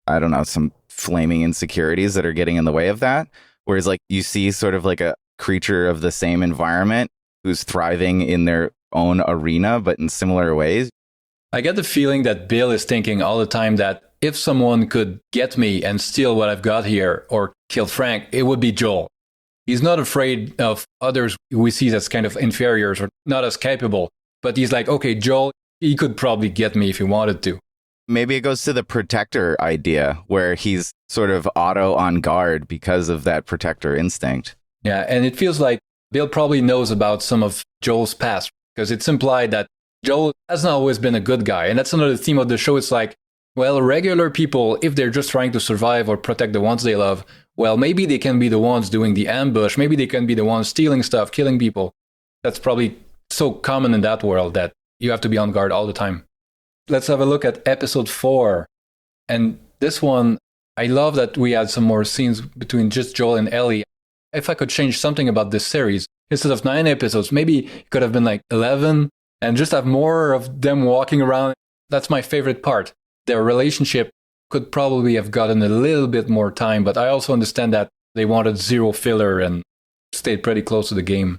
I don't know, some flaming insecurities that are getting in the way of that. Whereas you see sort of a creature of the same environment who's thriving in their own arena, but in similar ways. I get the feeling that Bill is thinking all the time that if someone could get me and steal what I've got here or kill Frank, it would be Joel. He's not afraid of others who he sees as kind of inferiors or not as capable. But he's like, okay, Joel, he could probably get me if he wanted to. Maybe it goes to the protector idea where he's sort of auto on guard because of that protector instinct. Yeah, and it feels like Bill probably knows about some of Joel's past because it's implied that Joel hasn't always been a good guy. And that's another theme of the show. It's like, well, regular people, if they're just trying to survive or protect the ones they love, well, maybe they can be the ones doing the ambush. Maybe they can be the ones stealing stuff, killing people. That's probably so common in that world that you have to be on guard all the time. Let's have a look at episode 4. And this one, I love that we had some more scenes between just Joel and Ellie. If I could change something about this series, instead of 9 episodes, maybe it could have been like 11 and just have more of them walking around. That's my favorite part. Their relationship could probably have gotten a little bit more time, but I also understand that they wanted zero filler and stayed pretty close to the game.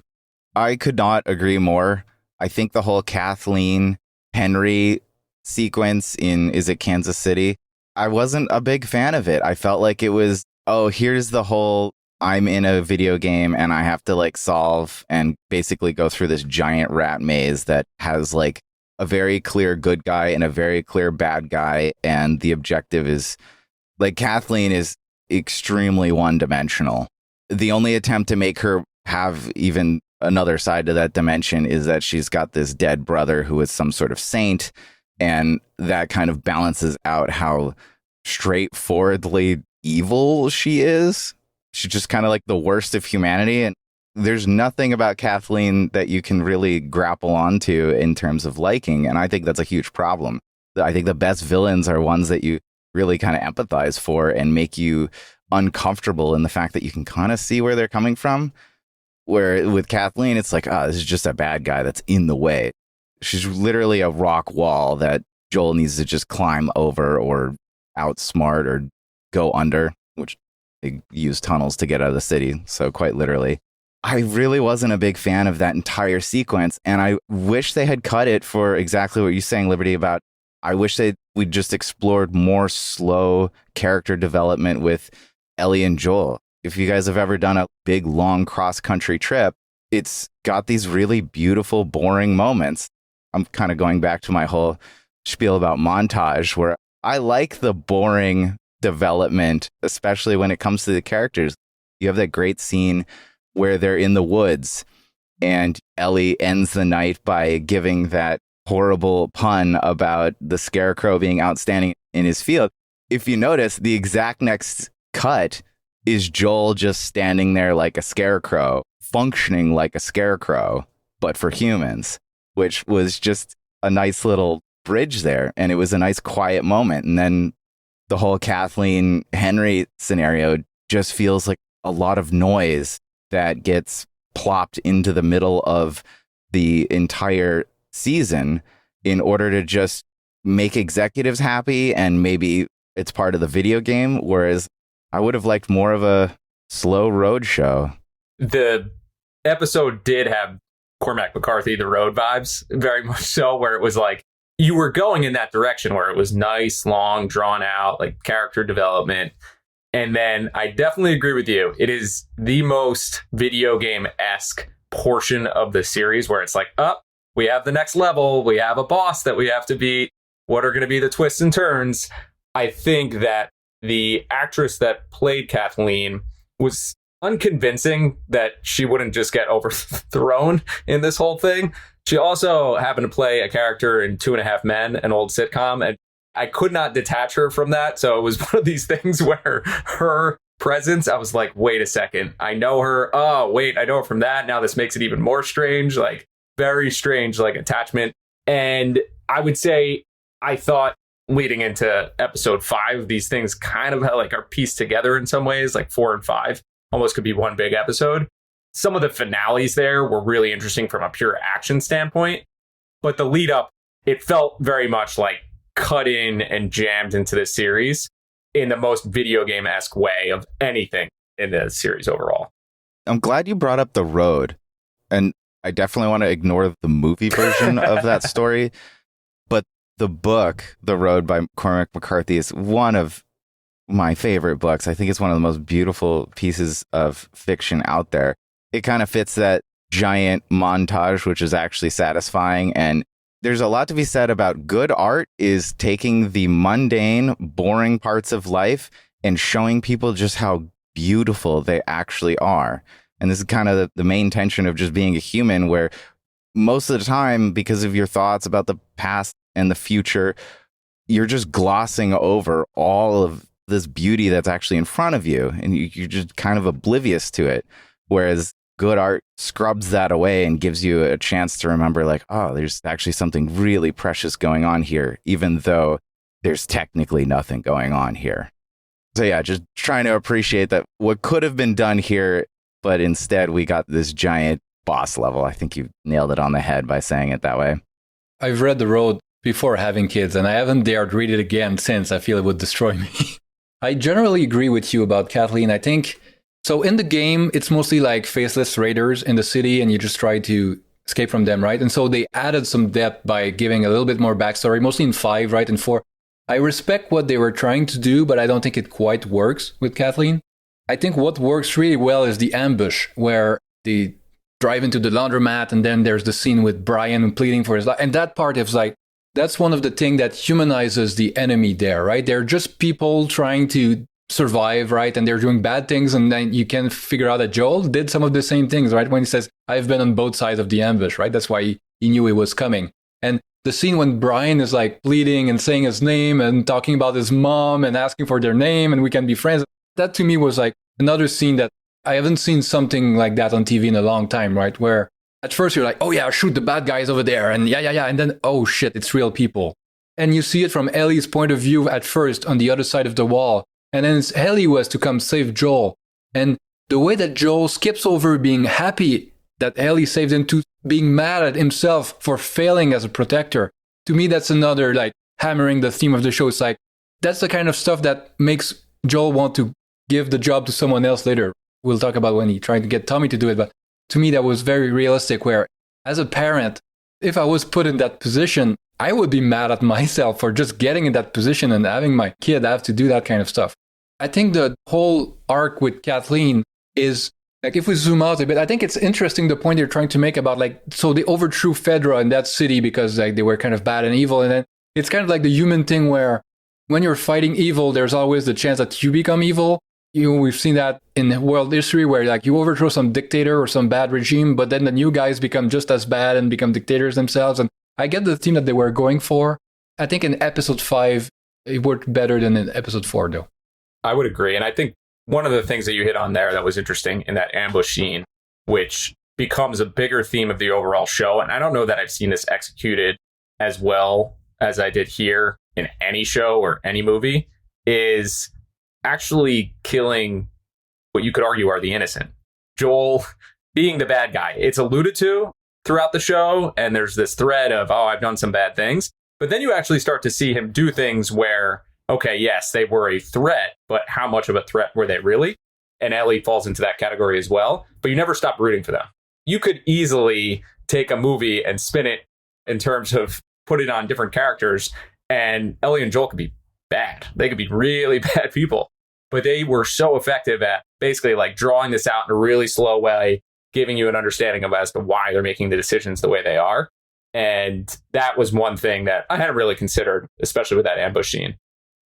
I could not agree more. I think the whole Kathleen Henry sequence in, is it Kansas City? I wasn't a big fan of it. I felt like it was, oh, here's the whole, I'm in a video game and I have to like solve and basically go through this giant rat maze that has like a very clear good guy and a very clear bad guy. And the objective is like Kathleen is extremely one-dimensional. The only attempt to make her have even another side to that dimension is that she's got this dead brother who is some sort of saint. And that kind of balances out how straightforwardly evil she is. She's just kind of like the worst of humanity. And there's nothing about Kathleen that you can really grapple onto in terms of liking. And I think that's a huge problem. I think the best villains are ones that you really kind of empathize for and make you uncomfortable in the fact that you can kind of see where they're coming from. Where with Kathleen, it's like, oh, this is just a bad guy that's in the way. She's literally a rock wall that Joel needs to just climb over or outsmart or go under, which they use tunnels to get out of the city. So quite literally. I really wasn't a big fan of that entire sequence. And I wish they had cut it for exactly what you're saying, Liberty, about I wish we'd just explored more slow character development with Ellie and Joel. If you guys have ever done a big, long cross-country trip, it's got these really beautiful, boring moments. I'm kind of going back to my whole spiel about montage, where I like the boring development, especially when it comes to the characters. You have that great scene where they're in the woods and Ellie ends the night by giving that horrible pun about the scarecrow being outstanding in his field. If you notice, the exact next cut is Joel just standing there like a scarecrow, functioning like a scarecrow, but for humans, which was just a nice little bridge there. And it was a nice quiet moment. And then the whole Kathleen Henry scenario just feels like a lot of noise that gets plopped into the middle of the entire season in order to just make executives happy. And maybe it's part of the video game. Whereas I would have liked more of a slow road show. The episode did have Cormac McCarthy, the road vibes, very much so, where it was like you were going in that direction where it was nice, long, drawn out, like character development. And then I definitely agree with you. It is the most video game-esque portion of the series where it's like, oh, we have the next level. We have a boss that we have to beat. What are going to be the twists and turns? I think that the actress that played Kathleen was unconvincing that she wouldn't just get overthrown in this whole thing. She also happened to play a character in 2.5 Men, an old sitcom, and I could not detach her from that. So it was one of these things where her presence, I was like, wait a second, I know her. Oh, wait, I know her from that. Now this makes it even more strange, like very strange, like attachment. And I would say I thought leading into episode 5, these things kind of like are pieced together in some ways, like 4 and 5 almost could be one big episode. Some of the finales there were really interesting from a pure action standpoint, but the lead up, it felt very much like cut in and jammed into this series in the most video game-esque way of anything in the series overall. I'm glad you brought up the road. And I definitely want to ignore the movie version of that story. But the book, The Road by Cormac McCarthy, is one of my favorite books. I think it's one of the most beautiful pieces of fiction out there. It kind of fits that giant montage, which is actually satisfying. And there's a lot to be said about good art is taking the mundane, boring parts of life and showing people just how beautiful they actually are. And this is kind of the main tension of just being a human, where most of the time, because of your thoughts about the past and the future, you're just glossing over all of this beauty that's actually in front of you. And you're just kind of oblivious to it. Whereas good art scrubs that away and gives you a chance to remember, like, oh, there's actually something really precious going on here, even though there's technically nothing going on here. So yeah, just trying to appreciate that what could have been done here, but instead we got this giant boss level. I think you nailed it on the head by saying it that way. I've read The Road before having kids, and I haven't dared read it again since. I feel it would destroy me. I generally agree with you about Kathleen. I think, so in the game, it's mostly like faceless raiders in the city, and you just try to escape from them, right? And so they added some depth by giving a little bit more backstory, mostly in 5, right? And 4. I respect what they were trying to do, but I don't think it quite works with Kathleen. I think what works really well is the ambush, where they drive into the laundromat, and then there's the scene with Brian pleading for his life. And that part is like, that's one of the things that humanizes the enemy there, right? They're just people trying to survive, right? And they're doing bad things, and then you can figure out that Joel did some of the same things, right? When he says, I've been on both sides of the ambush, right? That's why he knew it was coming. And the scene when Brian is like pleading and saying his name and talking about his mom and asking for their name and we can be friends, that to me was like another scene that I haven't seen something like that on TV in a long time, right? Where at first you're like, oh yeah, shoot the bad guys over there. And yeah. And then, oh shit, it's real people. And you see it from Ellie's point of view at first on the other side of the wall. And then it's Ellie who has to come save Joel. And the way that Joel skips over being happy that Ellie saved him to being mad at himself for failing as a protector, to me, that's another like hammering the theme of the show. It's like, that's the kind of stuff that makes Joel want to give the job to someone else later. We'll talk about when he tried to get Tommy to do it. But to me, that was very realistic, where as a parent, if I was put in that position, I would be mad at myself for just getting in that position and having my kid have to do that kind of stuff. I think the whole arc with Kathleen is, like, if we zoom out a bit, I think it's interesting the point they're trying to make about, like, so they overthrew Fedra in that city because like they were kind of bad and evil. And then it's kind of like the human thing where when you're fighting evil, there's always the chance that you become evil. We've seen that in world history where like you overthrow some dictator or some bad regime, but then the new guys become just as bad and become dictators themselves. And I get the theme that they were going for. I think in episode 5, it worked better than in episode 4, though. I would agree. And I think one of the things that you hit on there that was interesting in that ambush scene, which becomes a bigger theme of the overall show, and I don't know that I've seen this executed as well as I did here in any show or any movie, is actually killing what you could argue are the innocent. Joel being the bad guy. It's alluded to throughout the show, and there's this thread of, oh, I've done some bad things. But then you actually start to see him do things where, okay, yes, they were a threat, but how much of a threat were they really? And Ellie falls into that category as well. But you never stop rooting for them. You could easily take a movie and spin it in terms of put it on different characters, and Ellie and Joel could be bad. They could be really bad people. But they were so effective at basically like drawing this out in a really slow way, giving you an understanding of as to why they're making the decisions the way they are. And that was one thing that I hadn't really considered, especially with that ambush scene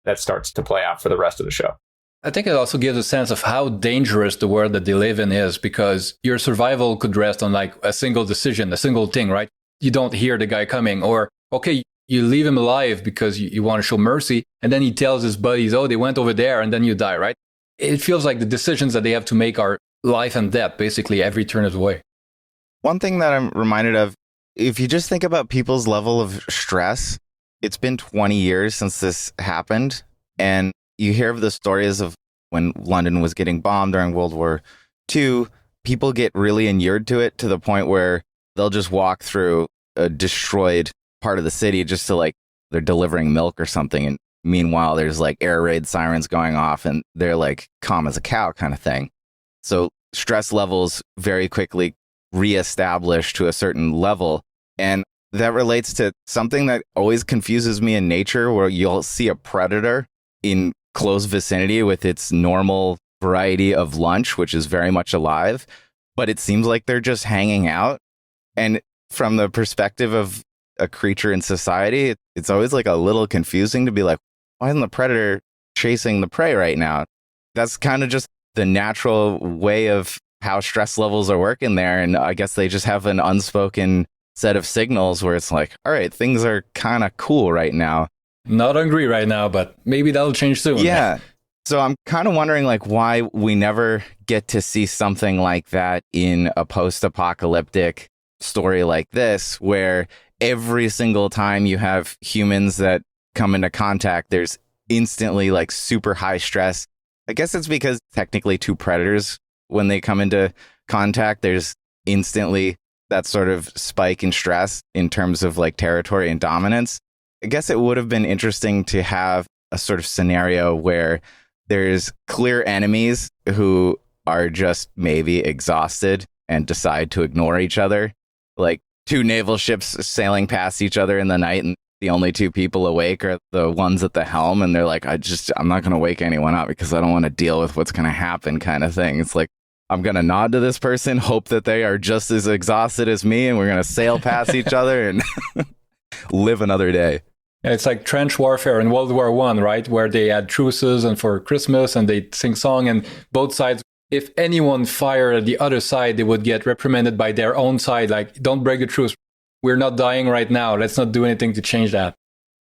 that starts to play out for the rest of the show. I think it also gives a sense of how dangerous the world that they live in is, because your survival could rest on like a single decision, a single thing, right? You don't hear the guy coming, or, okay, you leave him alive because you want to show mercy. And then he tells his buddies, oh, they went over there, and then you die, right? It feels like the decisions that they have to make are life and death, basically every turn of the way. One thing that I'm reminded of, if you just think about people's level of stress, it's been 20 years since this happened. And you hear of the stories of when London was getting bombed during World War II, people get really inured to it to the point where they'll just walk through a destroyed part of the city just to, like, they're delivering milk or something. And meanwhile, there's like air raid sirens going off and they're like calm as a cow kind of thing. So stress levels very quickly reestablished to a certain level. And that relates to something that always confuses me in nature, where you'll see a predator in close vicinity with its normal variety of lunch, which is very much alive, but it seems like they're just hanging out. And from the perspective of a creature in society, it's always like a little confusing to be like, why isn't the predator chasing the prey right now? That's kind of just the natural way of how stress levels are working there. And I guess they just have an unspoken set of signals where it's like, all right, things are kind of cool right now. Not hungry right now, but maybe that'll change soon. Yeah. So I'm kind of wondering like why we never get to see something like that in a post-apocalyptic story like this, where every single time you have humans that come into contact, there's instantly like super high stress. I guess it's because technically two predators, when they come into contact, there's instantly that sort of spike in stress in terms of like territory and dominance. I guess it would have been interesting to have a sort of scenario where there's clear enemies who are just maybe exhausted and decide to ignore each other. Like two naval ships sailing past each other in the night, and the only two people awake are the ones at the helm. And they're like, I'm not going to wake anyone up because I don't want to deal with what's going to happen kind of thing. It's like, I'm going to nod to this person, hope that they are just as exhausted as me, and we're going to sail past each other and live another day. It's like trench warfare in World War I, right? Where they had truces and for Christmas and they sing song, and both sides, if anyone fired at the other side, they would get reprimanded by their own side. Like, don't break the truce. We're not dying right now. Let's not do anything to change that.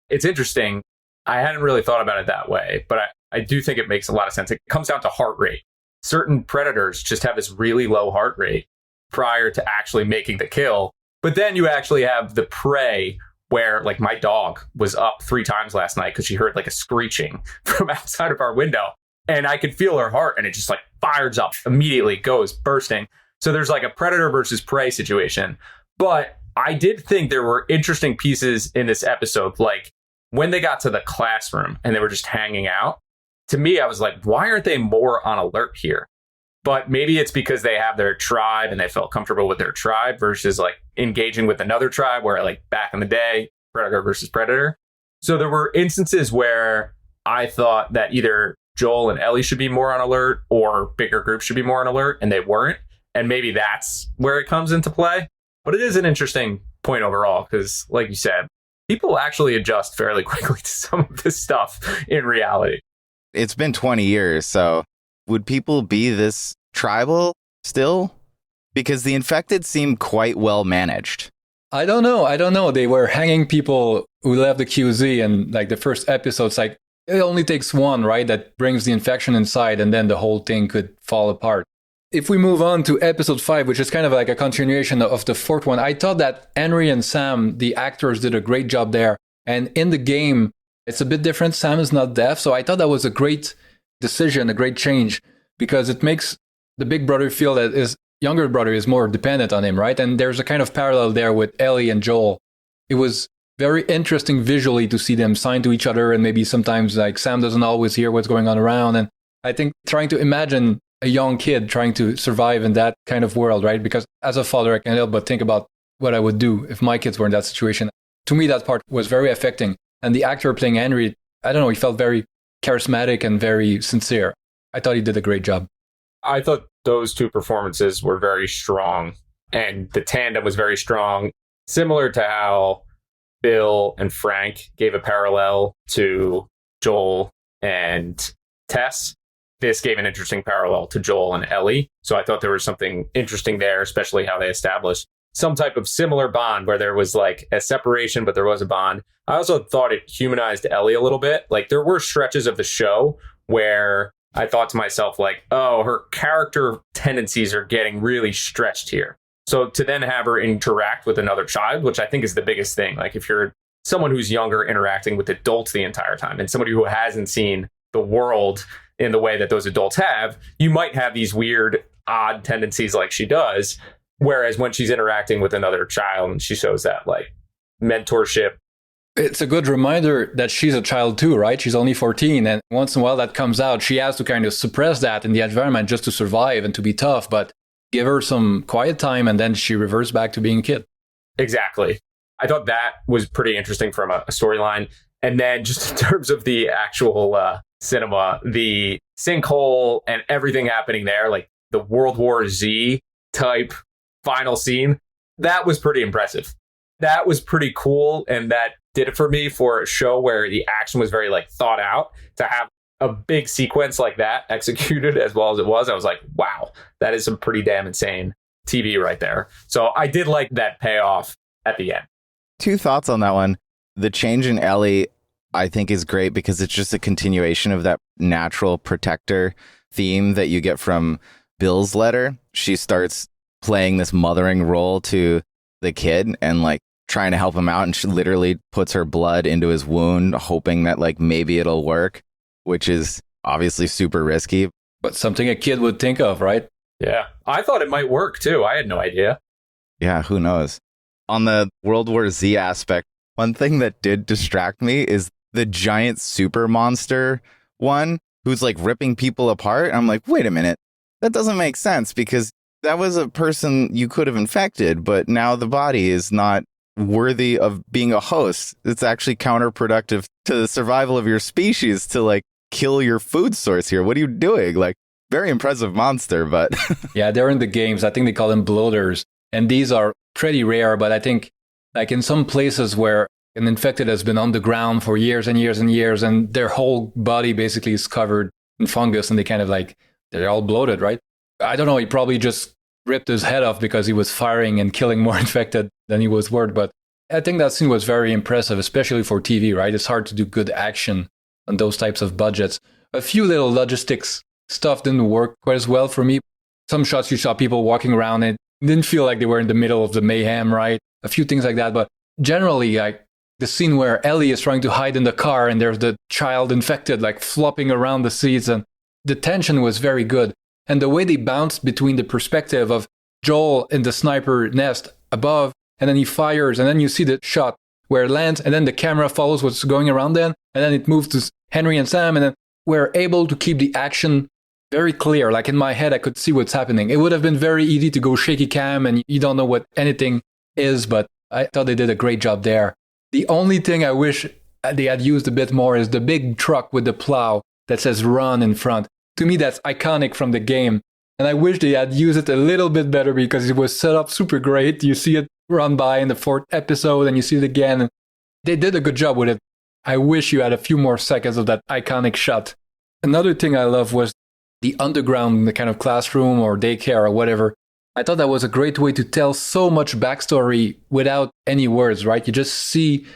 It's interesting. I hadn't really thought about it that way, but I do think it makes a lot of sense. It comes down to heart rate. Certain predators just have this really low heart rate prior to actually making the kill. But then you actually have the prey where, like, my dog was up 3 times last night because she heard like a screeching from outside of our window. And I could feel her heart, and it just like fires up immediately, goes bursting. So there's like a predator versus prey situation. But I did think there were interesting pieces in this episode, like when they got to the classroom and they were just hanging out. To me, I was like, why aren't they more on alert here? But maybe it's because they have their tribe and they felt comfortable with their tribe versus like engaging with another tribe where, like, back in the day, predator versus predator. So there were instances where I thought that either Joel and Ellie should be more on alert or bigger groups should be more on alert, and they weren't. And maybe that's where it comes into play. But it is an interesting point overall because, like you said, people actually adjust fairly quickly to some of this stuff in reality. It's been 20 years, so would people be this tribal still? Because the infected seem quite well managed. I don't know. They were hanging people who left the QZ, and like the first episode's like, it only takes one, right? That brings the infection inside, and then the whole thing could fall apart. If we move on to episode 5, which is kind of like a continuation of the 4th one, I thought that Henry and Sam, the actors, did a great job there. And in the game, it's a bit different. Sam is not deaf. So I thought that was a great decision, a great change, because it makes the big brother feel that his younger brother is more dependent on him, right? And there's a kind of parallel there with Ellie and Joel. It was very interesting visually to see them sign to each other, and maybe sometimes like Sam doesn't always hear what's going on around. And I think trying to imagine a young kid trying to survive in that kind of world, right? Because as a father, I can't help but think about what I would do if my kids were in that situation. To me, that part was very affecting. And the actor playing Henry, I don't know, he felt very charismatic and very sincere. I thought he did a great job. I thought those two performances were very strong, and the tandem was very strong, similar to how Bill and Frank gave a parallel to Joel and Tess. This gave an interesting parallel to Joel and Ellie. So I thought there was something interesting there, especially how they established some type of similar bond where there was like a separation, but there was a bond. I also thought it humanized Ellie a little bit. Like, there were stretches of the show where I thought to myself, like, oh, her character tendencies are getting really stretched here. So to then have her interact with another child, which I think is the biggest thing. Like, if you're someone who's younger interacting with adults the entire time, and somebody who hasn't seen the world in the way that those adults have, you might have these weird, odd tendencies like she does. Whereas when she's interacting with another child and she shows that like mentorship. It's a good reminder that she's a child too, right? She's only 14. And once in a while that comes out, she has to kind of suppress that in the environment just to survive and to be tough. But give her some quiet time, and then she reverts back to being a kid. Exactly. I thought that was pretty interesting from a storyline. And then just in terms of the actual cinema, the sinkhole and everything happening there, like the World War Z type final scene, that was pretty impressive. That was pretty cool. And that did it for me for a show where the action was very like thought out. To have a big sequence like that executed as well as it was, I was like, wow, that is some pretty damn insane TV right there. So I did like that payoff at the end. Two thoughts on that one. The change in Ellie, I think, is great because it's just a continuation of that natural protector theme that you get from Bill's letter. She starts playing this mothering role to the kid and like trying to help him out, and she literally puts her blood into his wound, hoping that like maybe it'll work, which is obviously super risky. But something a kid would think of, right? Yeah. I thought it might work too. I had no idea. Yeah, who knows? On the World War Z aspect, one thing that did distract me is the giant super monster one who's like ripping people apart. I'm like, wait a minute, that doesn't make sense because that was a person you could have infected, but now the body is not worthy of being a host. It's actually counterproductive to the survival of your species to like kill your food source here. What are you doing? Like, very impressive monster, but yeah, they're in the games. I think they call them bloaters. And these are pretty rare, but I think like in some places where an infected has been on the ground for years and years and years, and their whole body basically is covered in fungus, and they kind of like, they're all bloated, right? I don't know, he probably just ripped his head off because he was firing and killing more infected than he was worth. But I think that scene was very impressive, especially for TV, right? It's hard to do good action on those types of budgets. A few little logistics stuff didn't work quite as well for me. Some shots you saw people walking around and it didn't feel like they were in the middle of the mayhem, right? A few things like that. But generally, like the scene where Ellie is trying to hide in the car and there's the child infected, like flopping around the seats, and the tension was very good. And the way they bounced between the perspective of Joel in the sniper nest above, and then he fires, and then you see the shot where it lands, and then the camera follows what's going around then, and then it moves to Henry and Sam, and then we're able to keep the action very clear. Like in my head, I could see what's happening. It would have been very easy to go shaky cam and you don't know what anything is, but I thought they did a great job there. The only thing I wish they had used a bit more is the big truck with the plow that says run in front. To me, that's iconic from the game. And I wish they had used it a little bit better because it was set up super great. You see it run by in the 4th episode and you see it again. And they did a good job with it. I wish you had a few more seconds of that iconic shot. Another thing I love was the underground, the kind of classroom or daycare or whatever. I thought that was a great way to tell so much backstory without any words, right? You just see,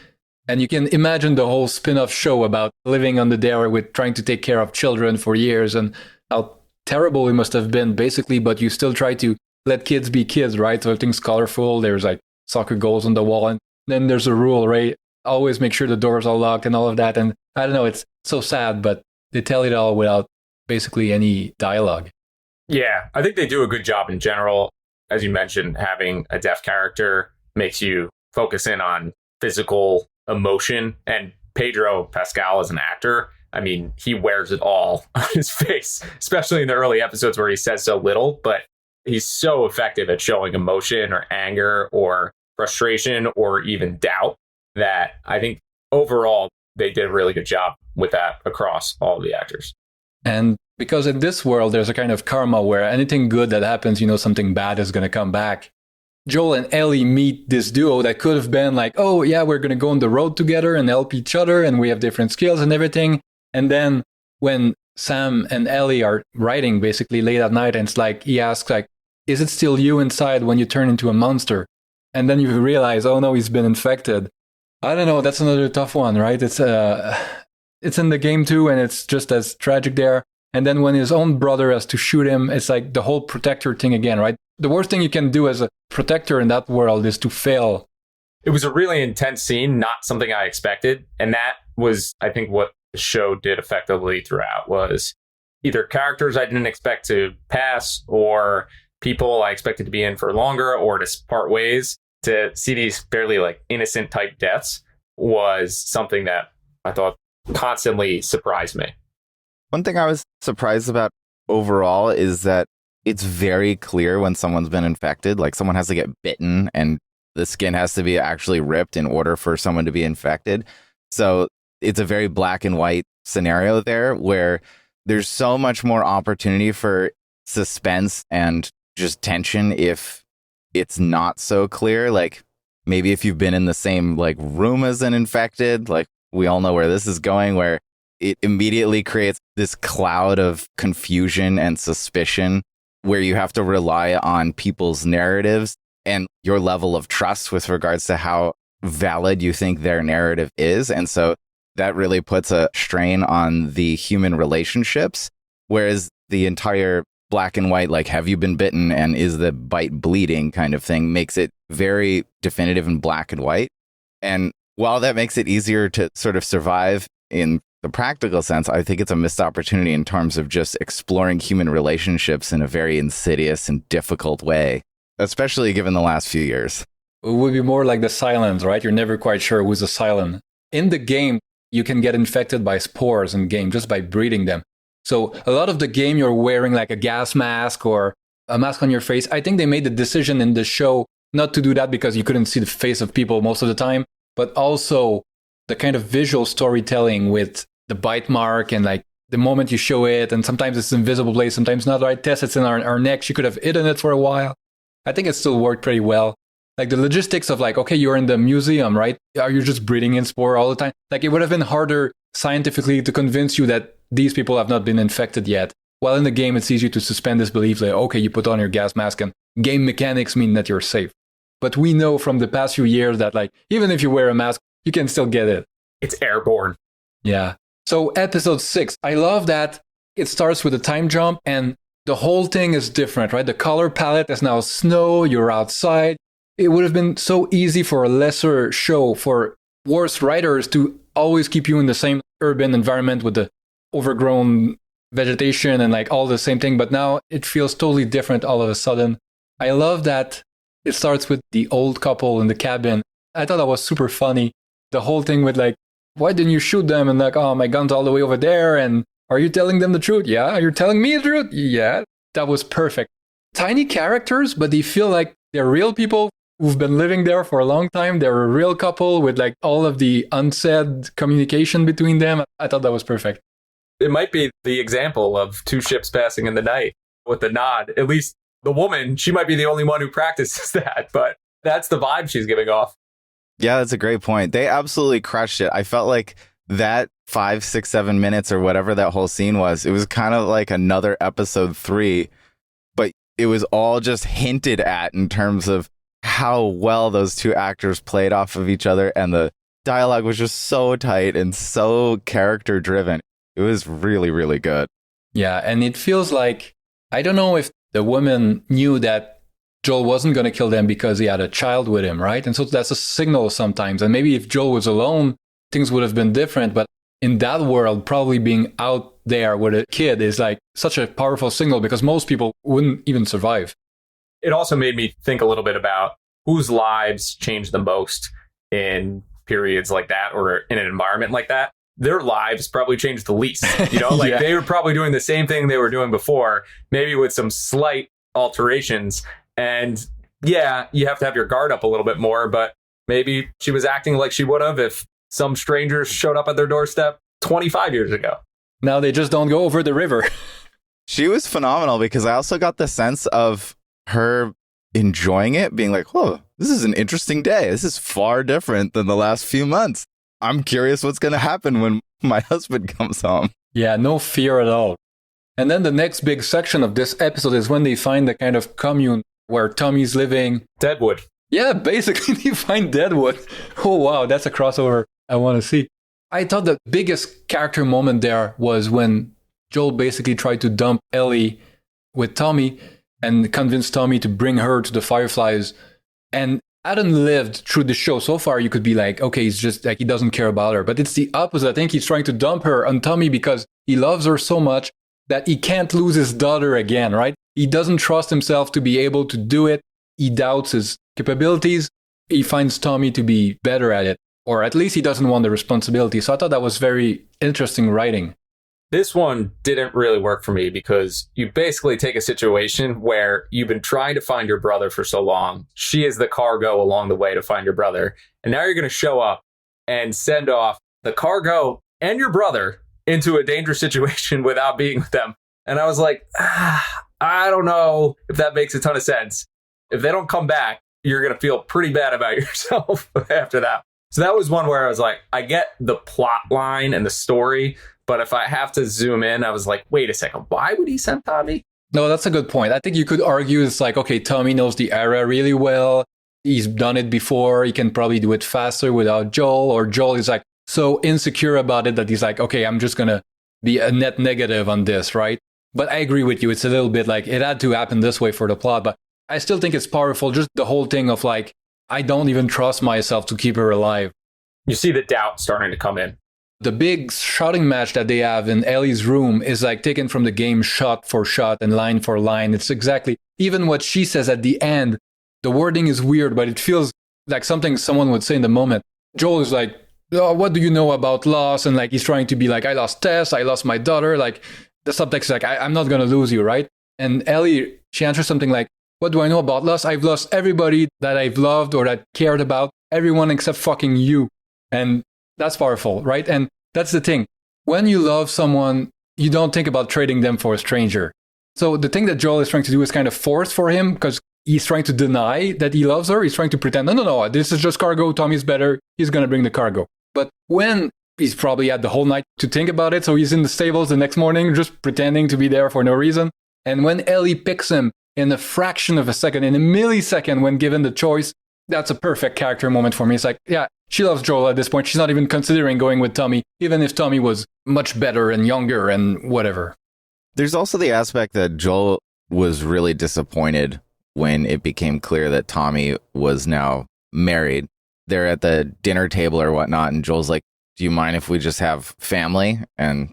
and you can imagine the whole spin-off show about living under there with trying to take care of children for years and how terrible it must have been, basically, but you still try to let kids be kids, right? So everything's colorful. There's like soccer goals on the wall, and then there's a rule, right? Always make sure the doors are locked and all of that. And I don't know, it's so sad, but they tell it all without basically any dialogue. Yeah, I think they do a good job in general. As you mentioned, having a deaf character makes you focus in on physical emotion. And Pedro Pascal as an actor, I mean, he wears it all on his face, especially in the early episodes where he says so little, but he's so effective at showing emotion or anger or frustration or even doubt that I think overall they did a really good job with that across all of the actors. And because in this world, there's a kind of karma where anything good that happens, you know, something bad is going to come back. Joel and Ellie meet this duo that could have been like, oh, yeah, we're going to go on the road together and help each other. And we have different skills and everything. And then when Sam and Ellie are writing basically late at night, and it's like, he asks like, is it still you inside when you turn into a monster? And then you realize, oh no, he's been infected. I don't know. That's another tough one, right? It's in the game too, and it's just as tragic there. And then when his own brother has to shoot him, it's like the whole protector thing again, right? The worst thing you can do as a protector in that world is to fail. It was a really intense scene, not something I expected. And that was, I think, what the show did effectively throughout was either characters I didn't expect to pass or people I expected to be in for longer or to part ways. To see these fairly like innocent type deaths was something that I thought constantly surprised me. One thing I was surprised about overall is that it's very clear when someone's been infected. Like someone has to get bitten and the skin has to be actually ripped in order for someone to be infected. So it's a very black and white scenario there where there's so much more opportunity for suspense and just tension if it's not so clear. Like maybe if you've been in the same like room as an infected, like we all know where this is going, where it immediately creates this cloud of confusion and suspicion where you have to rely on people's narratives and your level of trust with regards to how valid you think their narrative is. And so that really puts a strain on the human relationships. Whereas the entire black and white, like, have you been bitten and is the bite bleeding kind of thing makes it very definitive in black and white. And while that makes it easier to sort of survive in the practical sense, I think it's a missed opportunity in terms of just exploring human relationships in a very insidious and difficult way, especially given the last few years. It would be more like the Silence, right? You're never quite sure who's the Silent. In the game, you can get infected by spores in game just by breathing them. So a lot of the game, you're wearing like a gas mask or a mask on your face. I think they made the decision in the show not to do that because you couldn't see the face of people most of the time, but also the kind of visual storytelling with the bite mark and like the moment you show it, and sometimes it's invisible place, sometimes not. Right? Tess, it's in our necks. You could have hidden it for a while. I think it still worked pretty well. Like the logistics of like, okay, you're in the museum, right? Are you just breathing in spore all the time? Like it would have been harder scientifically to convince you that these people have not been infected yet. While in the game, it's easy to suspend disbelief. Like, okay, you put on your gas mask and game mechanics mean that you're safe. But we know from the past few years that like, even if you wear a mask, you can still get it. It's airborne. Yeah. So episode 6, I love that it starts with a time jump and the whole thing is different, right? The color palette is now snow, you're outside. It would have been so easy for a lesser show, for worse writers to always keep you in the same urban environment with the overgrown vegetation and like all the same thing. But now it feels totally different all of a sudden. I love that it starts with the old couple in the cabin. I thought that was super funny. The whole thing with like, why didn't you shoot them? And like, oh, my gun's all the way over there. And are you telling them the truth? Yeah. You're telling me the truth? Yeah. That was perfect. Tiny characters, but they feel like they're real people who've been living there for a long time. They're a real couple with like all of the unsaid communication between them. I thought that was perfect. It might be the example of two ships passing in the night with the nod. At least the woman, she might be the only one who practices that, but that's the vibe she's giving off. Yeah, that's a great point. They absolutely crushed it. I felt like that 5, 6, 7 minutes or whatever that whole scene was, it was kind of like another episode 3, but it was all just hinted at in terms of how well those two actors played off of each other. And the dialogue was just so tight and so character driven. It was really, really good. Yeah. And it feels like, I don't know if the woman knew that Joel wasn't going to kill them because he had a child with him, right? And so that's a signal sometimes. And maybe if Joel was alone, things would have been different. But in that world, probably being out there with a kid is like such a powerful signal because most people wouldn't even survive. It also made me think a little bit about whose lives changed the most in periods like that or in an environment like that. Their lives probably changed the least. You know, like They were probably doing the same thing they were doing before, maybe with some slight alterations. And yeah, you have to have your guard up a little bit more, but maybe she was acting like she would have if some strangers showed up at their doorstep 25 years ago. Now they just don't go over the river. She was phenomenal because I also got the sense of her enjoying it, being like, whoa, this is an interesting day. This is far different than the last few months. I'm curious what's going to happen when my husband comes home. Yeah, no fear at all. And then the next big section of this episode is when they find the kind of commune where Tommy's living. Deadwood. Yeah, basically they find Deadwood. Oh, wow, that's a crossover I want to see. I thought the biggest character moment there was when Joel basically tried to dump Ellie with Tommy and convince Tommy to bring her to the Fireflies. And Adam lived through the show. So far, you could be like, okay, he's just like, he doesn't care about her. But it's the opposite. I think he's trying to dump her on Tommy because he loves her so much that he can't lose his daughter again, right? He doesn't trust himself to be able to do it. He doubts his capabilities. He finds Tommy to be better at it, or at least he doesn't want the responsibility. So I thought that was very interesting writing. This one didn't really work for me because you basically take a situation where you've been trying to find your brother for so long. She is the cargo along the way to find your brother. And now you're going to show up and send off the cargo and your brother into a dangerous situation without being with them. And I was like, I don't know if that makes a ton of sense. If they don't come back, you're going to feel pretty bad about yourself after that. So that was one where I was like, I get the plot line and the story, but if I have to zoom in, I was like, wait a second, why would he send Tommy? No, that's a good point. I think you could argue it's like, okay, Tommy knows the era really well. He's done it before. He can probably do it faster without Joel. Or Joel is like so insecure about it that he's like, okay, I'm just going to be a net negative on this, right? But I agree with you. It's a little bit like it had to happen this way for the plot. But I still think it's powerful. Just the whole thing of like, I don't even trust myself to keep her alive. You see the doubt starting to come in. The big shouting match that they have in Ellie's room is like taken from the game shot for shot and line for line. It's exactly, even what she says at the end, the wording is weird, but it feels like something someone would say in the moment. Joel is like, oh, what do you know about loss? And like, he's trying to be like, I lost Tess, I lost my daughter. Like, the subtext is like, I'm not going to lose you, right? And Ellie, she answers something like, what do I know about loss? I've lost everybody that I've loved or that cared about, everyone except fucking you. And that's powerful, right? And that's the thing. When you love someone, you don't think about trading them for a stranger. So the thing that Joel is trying to do is kind of forced for him because he's trying to deny that he loves her. He's trying to pretend, no, this is just cargo. Tommy's better. He's going to bring the cargo. But when he's probably had the whole night to think about it, so he's in the stables the next morning just pretending to be there for no reason. And when Ellie picks him in a fraction of a second, in a millisecond when given the choice, that's a perfect character moment for me. It's like, yeah, she loves Joel at this point. She's not even considering going with Tommy, even if Tommy was much better and younger and whatever. There's also the aspect that Joel was really disappointed when it became clear that Tommy was now married. They're at the dinner table or whatnot, and Joel's like, do you mind if we just have family? And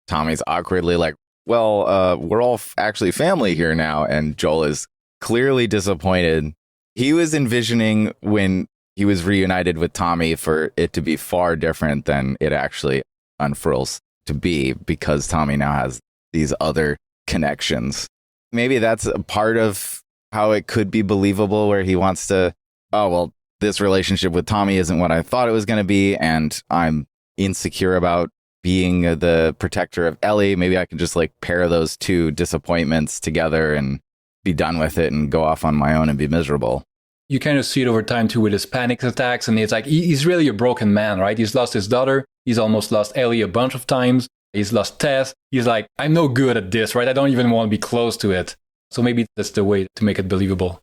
Tommy's awkwardly like, well, we're all actually family here now. And Joel is clearly disappointed. He was envisioning when he was reunited with Tommy for it to be far different than it actually unfurls to be because Tommy now has these other connections. Maybe that's a part of how it could be believable where he wants to, oh, well, this relationship with Tommy isn't what I thought it was going to be. And I'm insecure about being the protector of Ellie. Maybe I can just like pair those two disappointments together and be done with it and go off on my own and be miserable. You kind of see it over time too with his panic attacks. And it's like, he's really a broken man, right? He's lost his daughter. He's almost lost Ellie a bunch of times. He's lost Tess. He's like, I'm no good at this, right? I don't even want to be close to it. So maybe that's the way to make it believable.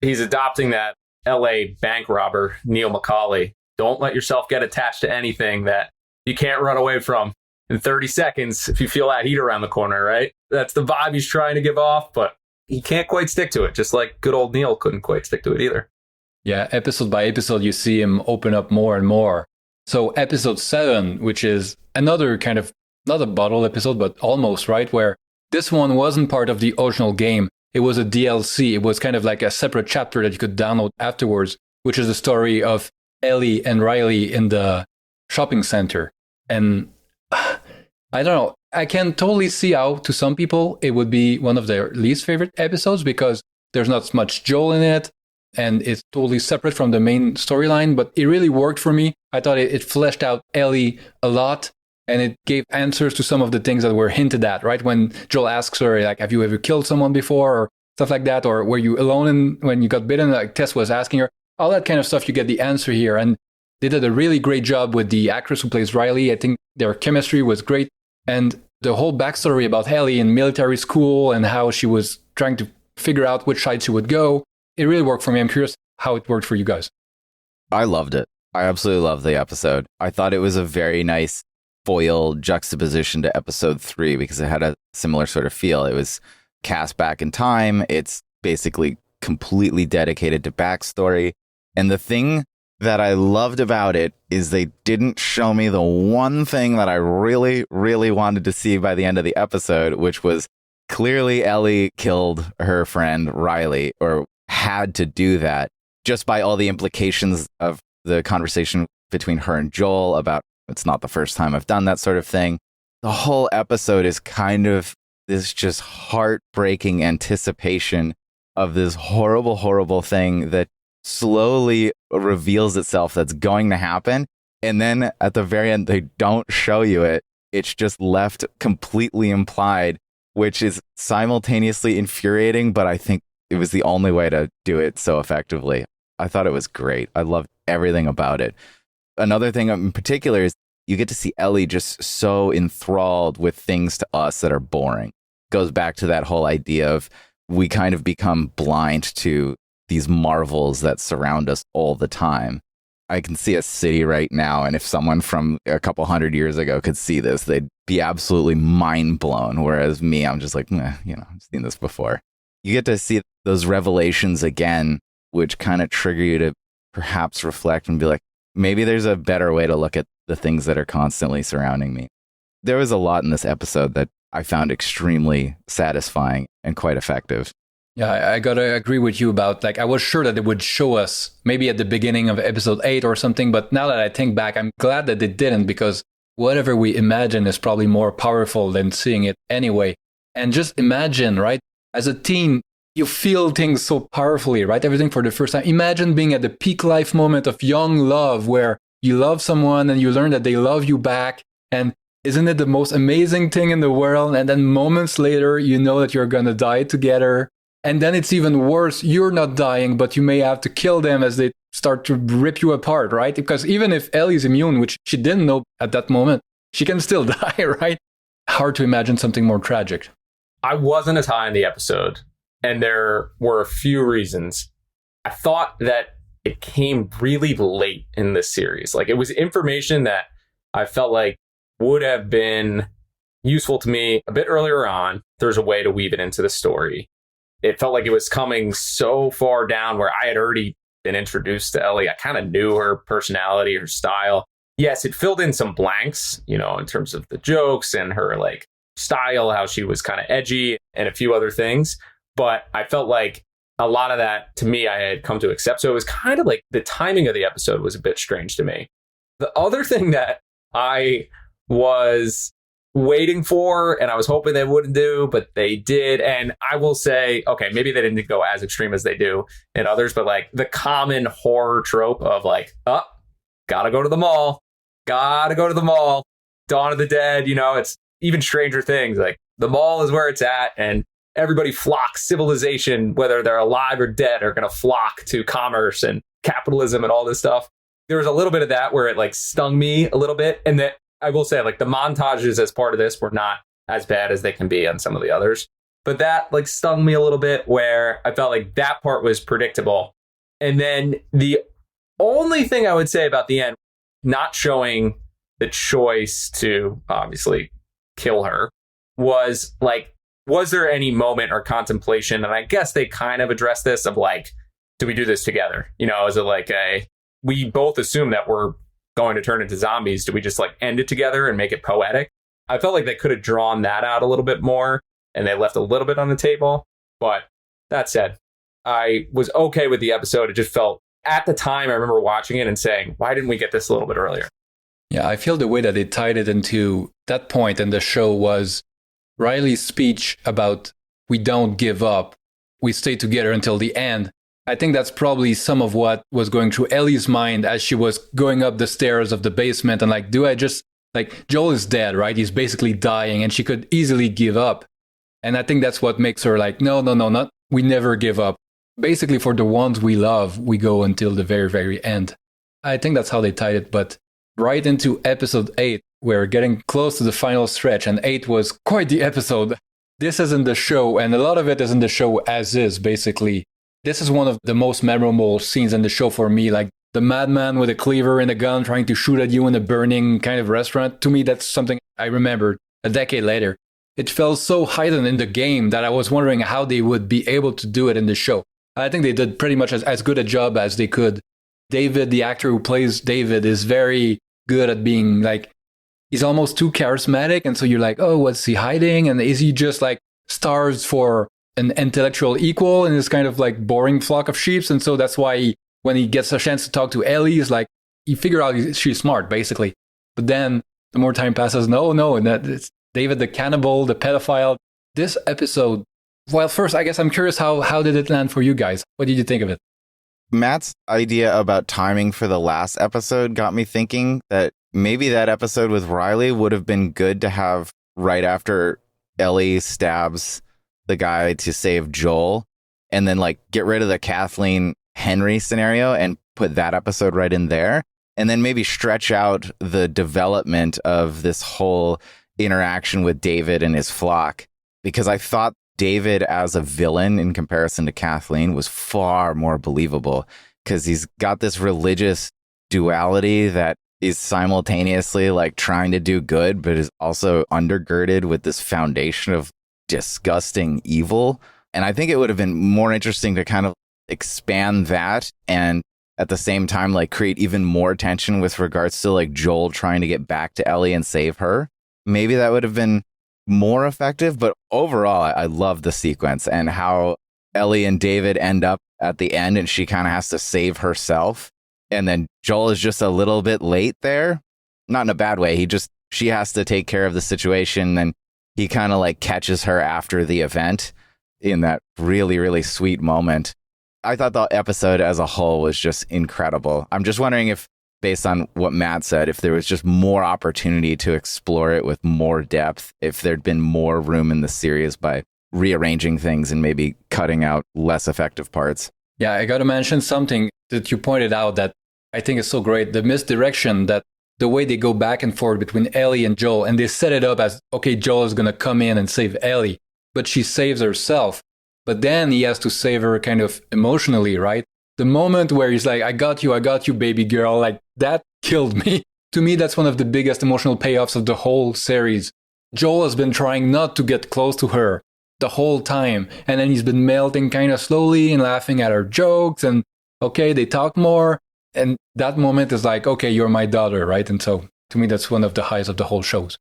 He's adopting that LA bank robber, Neil McCauley. Don't let yourself get attached to anything that you can't run away from in 30 seconds if you feel that heat around the corner, right? That's the vibe he's trying to give off, but he can't quite stick to it, just like good old Neil couldn't quite stick to it either. Yeah, episode by episode, you see him open up more and more. So episode 7, which is another kind of, not a bottle episode, but almost, right? Where this one wasn't part of the original game. It was a DLC. It was kind of like a separate chapter that you could download afterwards, which is the story of Ellie and Riley in the shopping center. And I don't know, I can totally see how, to some people, it would be one of their least favorite episodes because there's not much Joel in it and it's totally separate from the main storyline, but it really worked for me. I thought it fleshed out Ellie a lot and it gave answers to some of the things that were hinted at, right? When Joel asks her, like, have you ever killed someone before or stuff like that? Or were you alone when you got bitten? Like Tess was asking her, all that kind of stuff, you get the answer here. And they did a really great job with the actress who plays Riley. I think their chemistry was great. And the whole backstory about Ellie in military school and how she was trying to figure out which side she would go, it really worked for me. I'm curious how it worked for you guys. I loved it. I absolutely loved the episode. I thought it was a very nice foil juxtaposition to episode 3 because it had a similar sort of feel. It was cast back in time. It's basically completely dedicated to backstory. And the thing that I loved about it is they didn't show me the one thing that I really, really wanted to see by the end of the episode, which was clearly Ellie killed her friend Riley or had to do that just by all the implications of the conversation between her and Joel about it's not the first time I've done that sort of thing. the whole episode is kind of this just heartbreaking anticipation of this horrible, horrible thing that slowly reveals itself that's going to happen. And then at the very end, they don't show you it. It's just left completely implied, which is simultaneously infuriating, but I think it was the only way to do it so effectively. I thought it was great. I loved everything about it. Another thing in particular is you get to see Ellie just so enthralled with things to us that are boring. Goes back to that whole idea of we kind of become blind to these marvels that surround us all the time. I can see a city right now, and if someone from a couple hundred years ago could see this, they'd be absolutely mind blown. Whereas me, I'm just like, I've seen this before. You get to see those revelations again, which kind of trigger you to perhaps reflect and be like, maybe there's a better way to look at the things that are constantly surrounding me. There was a lot in this episode that I found extremely satisfying and quite effective. Yeah, I gotta agree with you about, like, I was sure that it would show us maybe at the beginning of episode 8 or something, but now that I think back, I'm glad that they didn't, because whatever we imagine is probably more powerful than seeing it anyway. And just imagine, right? As a teen, you feel things so powerfully, right? Everything for the first time. Imagine being at the peak life moment of young love where you love someone and you learn that they love you back. And isn't it the most amazing thing in the world? And then moments later, you know that you're gonna die together. And then it's even worse. You're not dying, but you may have to kill them as they start to rip you apart, right? Because even if Ellie's immune, which she didn't know at that moment, she can still die, right? Hard to imagine something more tragic. I wasn't as high in the episode, and there were a few reasons. I thought that it came really late in this series. Like, it was information that I felt like would have been useful to me a bit earlier on. There's a way to weave it into the story. It felt like it was coming so far down where I had already been introduced to Ellie. I kind of knew her personality, her style. Yes, it filled in some blanks, in terms of the jokes and her like style, how she was kind of edgy and a few other things. But I felt like a lot of that, to me, I had come to accept. So it was kind of like the timing of the episode was a bit strange to me. The other thing that I was waiting for, and I was hoping they wouldn't do, but they did. And I will say, okay, maybe they didn't go as extreme as they do in others, but like the common horror trope of like, gotta go to the mall, Dawn of the Dead, it's even Stranger Things, like the mall is where it's at, and everybody flocks. Civilization, whether they're alive or dead, are going to flock to commerce and capitalism and all this stuff. There was a little bit of that where it like stung me a little bit, and that I will say, like, the montages as part of this were not as bad as they can be on some of the others. But that, like, stung me a little bit, where I felt like that part was predictable. And then the only thing I would say about the end, not showing the choice to obviously kill her, was, like, was there any moment or contemplation? And I guess they kind of addressed this of, like, do we do this together? Is it like we both assume that we're going to turn into zombies. Do we just like end it together and make it poetic? I felt like they could have drawn that out a little bit more, and they left a little bit on the table. But that said, I was okay with the episode. It just felt, at the time, I remember watching it and saying, why didn't we get this a little bit earlier? Yeah, I feel the way that they tied it into that point in the show was Riley's speech about we don't give up, we stay together until the end. I think that's probably some of what was going through Ellie's mind as she was going up the stairs of the basement, and like, do I just, like, Joel is dead, right? He's basically dying, and she could easily give up. And I think that's what makes her like, no, not, we never give up. Basically, for the ones we love, we go until the very, very end. I think that's how they tied it, but right into episode 8, we're getting close to the final stretch, and 8 was quite the episode. This is in the show, and a lot of it is in the show as is, basically. This is one of the most memorable scenes in the show for me, like the madman with a cleaver and a gun trying to shoot at you in a burning kind of restaurant. To me, that's something I remembered a decade later. It felt so heightened in the game that I was wondering how they would be able to do it in the show. I think they did pretty much as good a job as they could. David, the actor who plays David, is very good at being like, he's almost too charismatic. And so you're like, oh, what's he hiding? And is he just like starved for an intellectual equal in this kind of like boring flock of sheep? And so that's why when he gets a chance to talk to Ellie, he's like, he figure out she's smart, basically. But then the more time passes. No, and that it's David the cannibal, the pedophile. This episode, well, first, I guess I'm curious, how did it land for you guys? What did you think of it? Matt's idea about timing for the last episode got me thinking that maybe that episode with Riley would have been good to have right after Ellie stabs the guy to save Joel, and then like get rid of the Kathleen Henry scenario and put that episode right in there. And then maybe stretch out the development of this whole interaction with David and his flock. Because I thought David as a villain in comparison to Kathleen was far more believable, because he's got this religious duality that is simultaneously like trying to do good, but is also undergirded with this foundation of disgusting evil. And I think it would have been more interesting to kind of expand that and at the same time like create even more tension with regards to like Joel trying to get back to Ellie and save her. Maybe that would have been more effective, but overall I love the sequence and how Ellie and David end up at the end and she kind of has to save herself, and then Joel is just a little bit late there, not in a bad way. She has to take care of the situation, and he kind of like catches her after the event in that really, really sweet moment. I thought the episode as a whole was just incredible. I'm just wondering if, based on what Matt said, if there was just more opportunity to explore it with more depth, if there'd been more room in the series by rearranging things and maybe cutting out less effective parts. Yeah, I got to mention something that you pointed out that I think is so great. The misdirection, that the way they go back and forth between Ellie and Joel, and they set it up as, okay, Joel is going to come in and save Ellie, but she saves herself. But then he has to save her kind of emotionally, right? The moment where he's like, I got you, baby girl, like that killed me. To me, that's one of the biggest emotional payoffs of the whole series. Joel has been trying not to get close to her the whole time. And then he's been melting kind of slowly and laughing at her jokes. And okay, they talk more. And that moment is like, okay, you're my daughter, right? And so to me, that's one of the highs of the whole shows.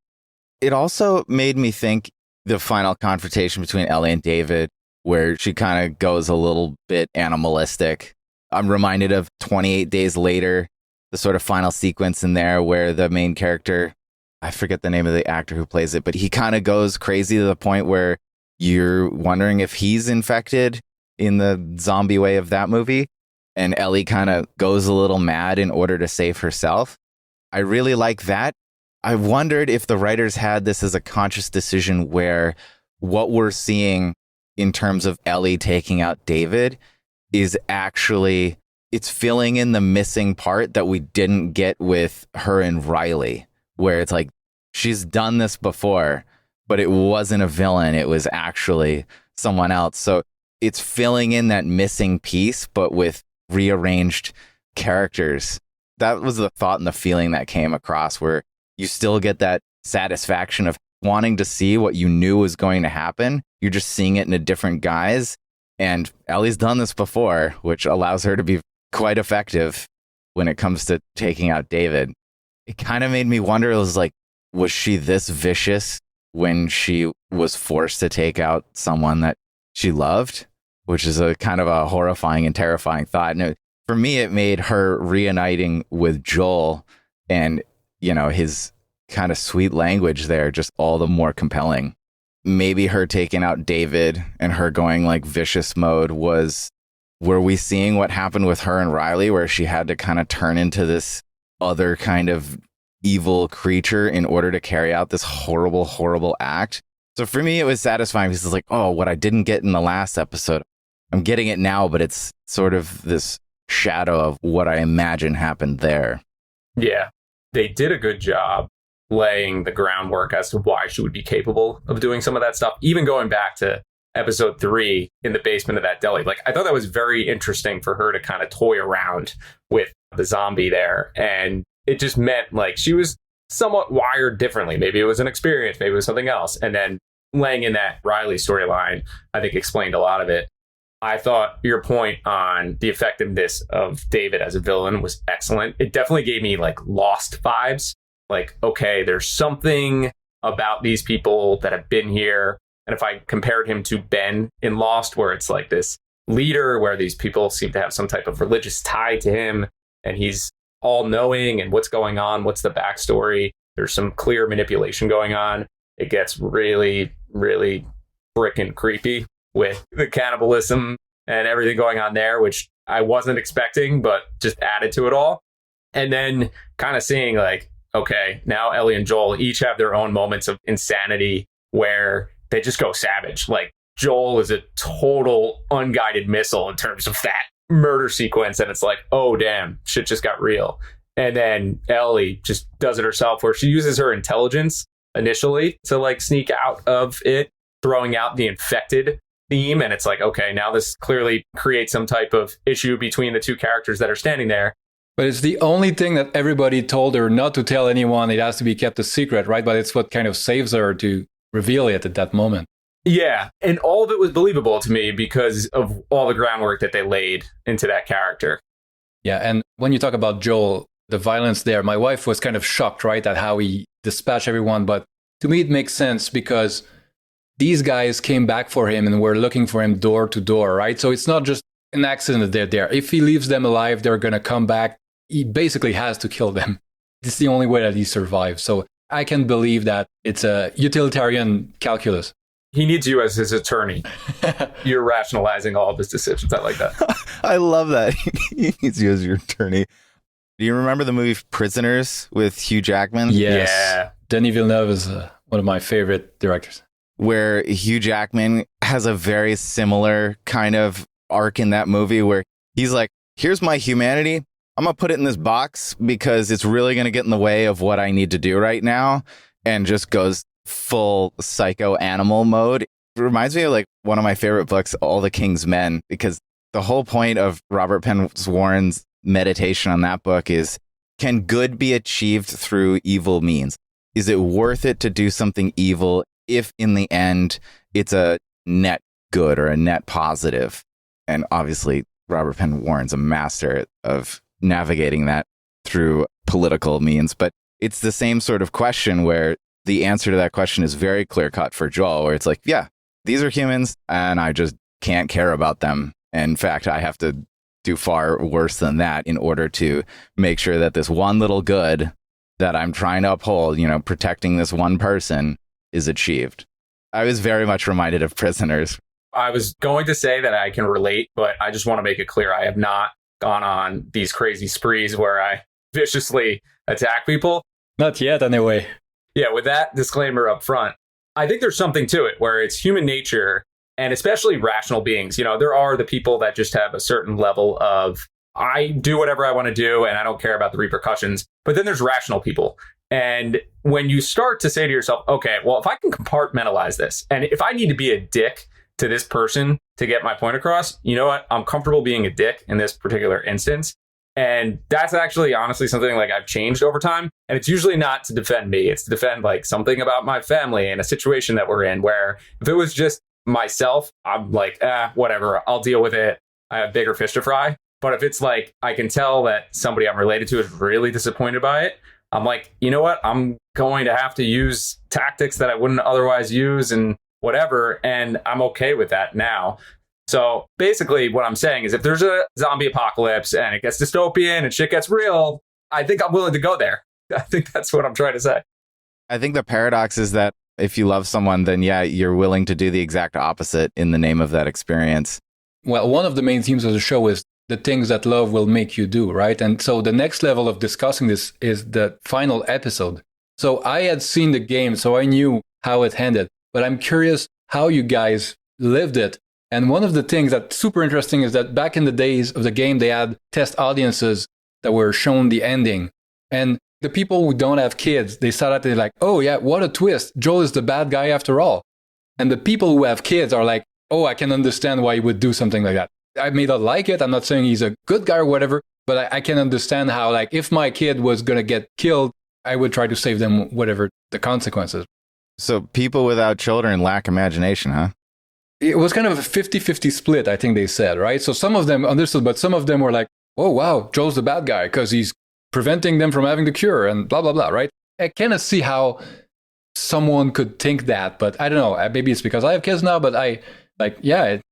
It also made me think the final confrontation between Ellie and David, where she kind of goes a little bit animalistic. I'm reminded of 28 Days Later, the sort of final sequence in there where the main character, I forget the name of the actor who plays it, but he kind of goes crazy to the point where you're wondering if he's infected in the zombie way of that movie. And Ellie kind of goes a little mad in order to save herself. I really like that. I wondered if the writers had this as a conscious decision where what we're seeing in terms of Ellie taking out David is actually, it's filling in the missing part that we didn't get with her and Riley, where it's like, she's done this before, but it wasn't a villain. It was actually someone else. So it's filling in that missing piece, but with rearranged characters. That was the thought and the feeling that came across, where you still get that satisfaction of wanting to see what you knew was going to happen. You're just seeing it in a different guise. And Ellie's done this before, which allows her to be quite effective when it comes to taking out David. It kind of made me wonder, it was like, was she this vicious when she was forced to take out someone that she loved? Which is a kind of a horrifying and terrifying thought. And for me, it made her reuniting with Joel and, his kind of sweet language there just all the more compelling. Maybe her taking out David and her going like vicious mode were we seeing what happened with her and Riley, where she had to kind of turn into this other kind of evil creature in order to carry out this horrible, horrible act? So for me, it was satisfying because it's like, oh, what I didn't get in the last episode, I'm getting it now, but it's sort of this shadow of what I imagine happened there. Yeah, they did a good job laying the groundwork as to why she would be capable of doing some of that stuff. Even going back to episode 3 in the basement of that deli, like I thought that was very interesting for her to kind of toy around with the zombie there. And it just meant like she was somewhat wired differently. Maybe it was an experience, maybe it was something else. And then laying in that Riley storyline, I think explained a lot of it. I thought your point on the effectiveness of David as a villain was excellent. It definitely gave me like Lost vibes. Like, okay, there's something about these people that have been here. And if I compared him to Ben in Lost, where it's like this leader, where these people seem to have some type of religious tie to him, and he's all knowing and what's going on, what's the backstory. There's some clear manipulation going on. It gets really, really freaking creepy with the cannibalism and everything going on there, which I wasn't expecting, but just added to it all. And then kind of seeing like, okay, now Ellie and Joel each have their own moments of insanity where they just go savage. Like Joel is a total unguided missile in terms of that murder sequence. And it's like, oh, damn, shit just got real. And then Ellie just does it herself where she uses her intelligence initially to like sneak out of it, throwing out the infected theme. And it's like, okay, now this clearly creates some type of issue between the two characters that are standing there. But it's the only thing that everybody told her not to tell anyone. It has to be kept a secret, right? But it's what kind of saves her to reveal it at that moment. Yeah. And all of it was believable to me because of all the groundwork that they laid into that character. Yeah. And when you talk about Joel, the violence there, my wife was kind of shocked, right, at how he dispatched everyone. But to me, it makes sense because these guys came back for him and were looking for him door to door, right? So it's not just an accident that they're there. If he leaves them alive, they're going to come back. He basically has to kill them. It's the only way that he survives. So I can believe that it's a utilitarian calculus. He needs you as his attorney. You're rationalizing all of his decisions. I like that. I love that. He needs you as your attorney. Do you remember the movie Prisoners with Hugh Jackman? Yes. Yeah. Denis Villeneuve is one of my favorite directors. Where Hugh Jackman has a very similar kind of arc in that movie where he's like, here's my humanity. I'm going to put it in this box because it's really going to get in the way of what I need to do right now, and just goes full psycho animal mode. It reminds me of like one of my favorite books, All the King's Men, because the whole point of Robert Penn Warren's meditation on that book is, can good be achieved through evil means? Is it worth it to do something evil if in the end it's a net good or a net positive? And obviously Robert Penn Warren's a master of navigating that through political means, but it's the same sort of question where the answer to that question is very clear cut for Joel, where it's like, yeah, these are humans and I just can't care about them. In fact, I have to do far worse than that in order to make sure that this one little good that I'm trying to uphold, you know, protecting this one person, is achieved. I was very much reminded of Prisoners. I was going to say that I can relate, but I just want to make it clear I have not gone on these crazy sprees where I viciously attack people. Not yet, anyway. Yeah, with that disclaimer up front, I think there's something to it where it's human nature, and especially rational beings. You know, there are the people that just have a certain level of, I do whatever I want to do and I don't care about the repercussions. But then there's rational people. And when you start to say to yourself, okay, well, if I can compartmentalize this, and if I need to be a dick to this person to get my point across, you know what? I'm comfortable being a dick in this particular instance. And that's actually honestly something like I've changed over time. And it's usually not to defend me. It's to defend like something about my family and a situation that we're in, where if it was just myself, I'm like, whatever, I'll deal with it. I have bigger fish to fry. But if it's like, I can tell that somebody I'm related to is really disappointed by it, I'm like, you know what? I'm going to have to use tactics that I wouldn't otherwise use and whatever. And I'm okay with that now. So basically what I'm saying is if there's a zombie apocalypse and it gets dystopian and shit gets real, I think I'm willing to go there. I think that's what I'm trying to say. I think the paradox is that if you love someone, then yeah, you're willing to do the exact opposite in the name of that experience. Well, one of the main themes of the show is the things that love will make you do, right? And so the next level of discussing this is the final episode. So I had seen the game, so I knew how it ended, but I'm curious how you guys lived it. And one of the things that's super interesting is that back in the days of the game, they had test audiences that were shown the ending. And the people who don't have kids, they saw that, they're like, oh yeah, what a twist. Joel is the bad guy after all. And the people who have kids are like, oh, I can understand why he would do something like that. I may not like it. I'm not saying he's a good guy or whatever, but I can understand how, like, if my kid was going to get killed, I would try to save them, whatever the consequences. So people without children lack imagination, huh? It was kind of a 50-50 split, I think they said, right? So some of them understood, but some of them were like, oh, wow, Joel's the bad guy because he's preventing them from having the cure and blah, blah, blah, right? I kind of see how someone could think that, but I don't know. Maybe it's because I have kids now, but it's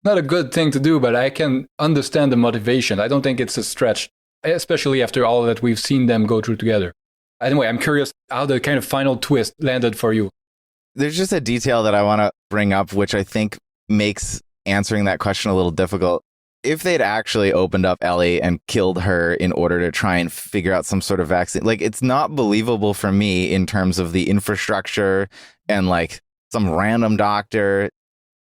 not a good thing to do, but I can understand the motivation. I don't think it's a stretch, especially after all that we've seen them go through together. Anyway, I'm curious how the kind of final twist landed for you. There's just a detail that I want to bring up, which I think makes answering that question a little difficult. If they'd actually opened up Ellie and killed her in order to try and figure out some sort of vaccine, like, it's not believable for me in terms of the infrastructure and like some random doctor.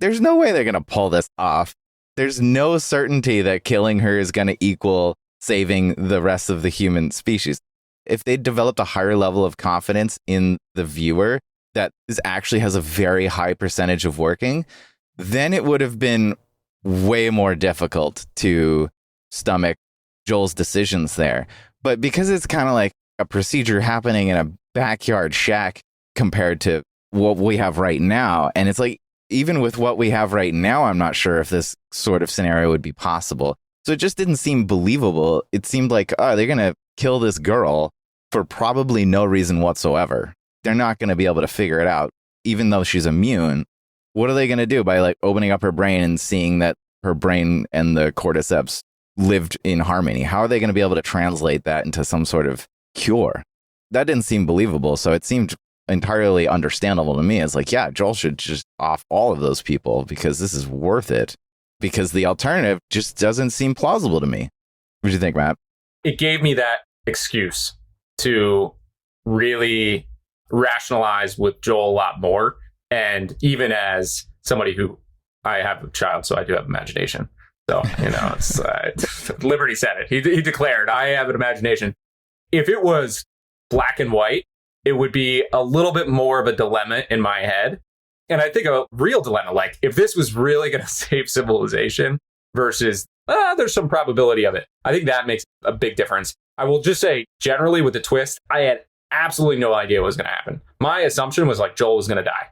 There's no way they're going to pull this off. There's no certainty that killing her is going to equal saving the rest of the human species. If they developed a higher level of confidence in the viewer that this actually has a very high percentage of working, then it would have been way more difficult to stomach Joel's decisions there. But because it's kind of like a procedure happening in a backyard shack compared to what we have right now, and it's like, even with what we have right now, I'm not sure if this sort of scenario would be possible. So it just didn't seem believable. It seemed like, oh, they're going to kill this girl for probably no reason whatsoever. They're not going to be able to figure it out, even though she's immune. What are they going to do by like opening up her brain and seeing that her brain and the cordyceps lived in harmony? How are they going to be able to translate that into some sort of cure? That didn't seem believable. So it seemed entirely understandable to me. It's like, yeah, Joel should just off all of those people because this is worth it, because the alternative just doesn't seem plausible to me. What do you think, Matt? It gave me that excuse to really rationalize with Joel a lot more. And even as somebody who, I have a child, so I do have imagination. So, it's, Liberty said it. He declared, I have an imagination. If it was black and white, it would be a little bit more of a dilemma in my head. And I think a real dilemma, like if this was really going to save civilization versus there's some probability of it. I think that makes a big difference. I will just say, generally with the twist, I had absolutely no idea what was going to happen. My assumption was like Joel was going to die.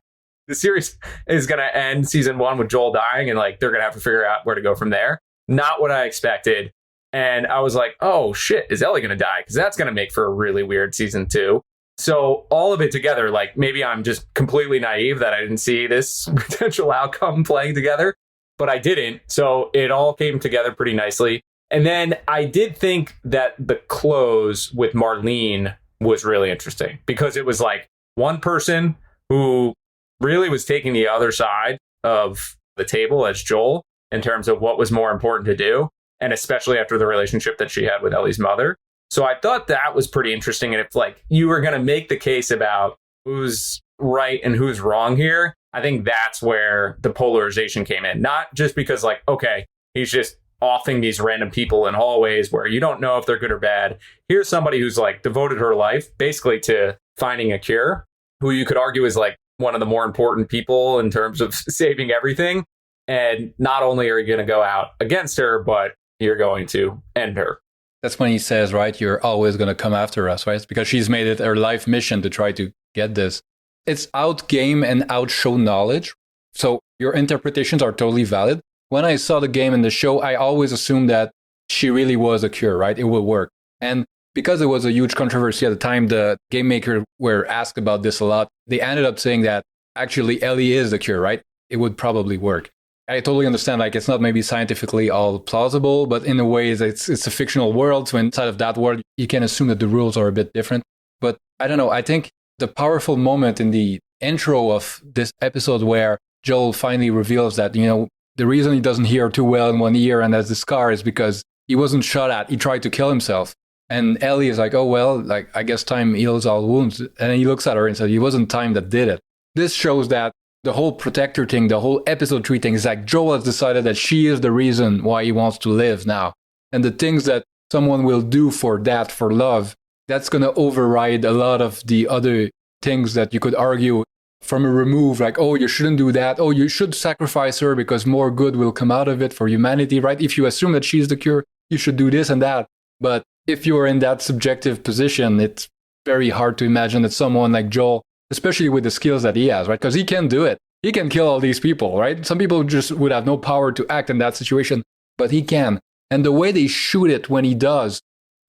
The series is going to end season 1 with Joel dying, and like they're going to have to figure out where to go from there. Not what I expected. And I was like, oh shit, is Ellie going to die? Because that's going to make for a really weird season 2. So all of it together, like maybe I'm just completely naive that I didn't see this potential outcome playing together, but I didn't. So it all came together pretty nicely. And then I did think that the close with Marlene was really interesting because it was like one person who really was taking the other side of the table as Joel in terms of what was more important to do. And especially after the relationship that she had with Ellie's mother. So I thought that was pretty interesting. And if like you were going to make the case about who's right and who's wrong here, I think that's where the polarization came in. Not just because like, okay, he's just offing these random people in hallways where you don't know if they're good or bad. Here's somebody who's like devoted her life basically to finding a cure, who you could argue is like one of the more important people in terms of saving everything. And not only are you going to go out against her, but you're going to end her. That's when he says, right, you're always going to come after us, right? It's because she's made it her life mission to try to get this. It's outgame and outshow knowledge. So your interpretations are totally valid. When I saw the game and the show, I always assumed that she really was a cure, right? It would work. And because it was a huge controversy at the time, the game makers were asked about this a lot. They ended up saying that actually Ellie is the cure, right? It would probably work. I totally understand, like, it's not maybe scientifically all plausible, but in a way, it's a fictional world. So inside of that world, you can assume that the rules are a bit different. But I don't know. I think the powerful moment in the intro of this episode where Joel finally reveals that, the reason he doesn't hear too well in one ear and has the scar is because he wasn't shot at. He tried to kill himself. And Ellie is like, oh, well, like, I guess time heals all wounds. And then he looks at her and says, it wasn't time that did it. This shows that the whole protector thing, the whole episode 3 thing is like Joel has decided that she is the reason why he wants to live now. And the things that someone will do for that, for love, that's going to override a lot of the other things that you could argue from a remove, like, oh, you shouldn't do that. Oh, you should sacrifice her because more good will come out of it for humanity, right? If you assume that she's the cure, you should do this and that. But if you're in that subjective position, it's very hard to imagine that someone like Joel, especially with the skills that he has, right? Because he can do it. He can kill all these people, right? Some people just would have no power to act in that situation, but he can. And the way they shoot it when he does,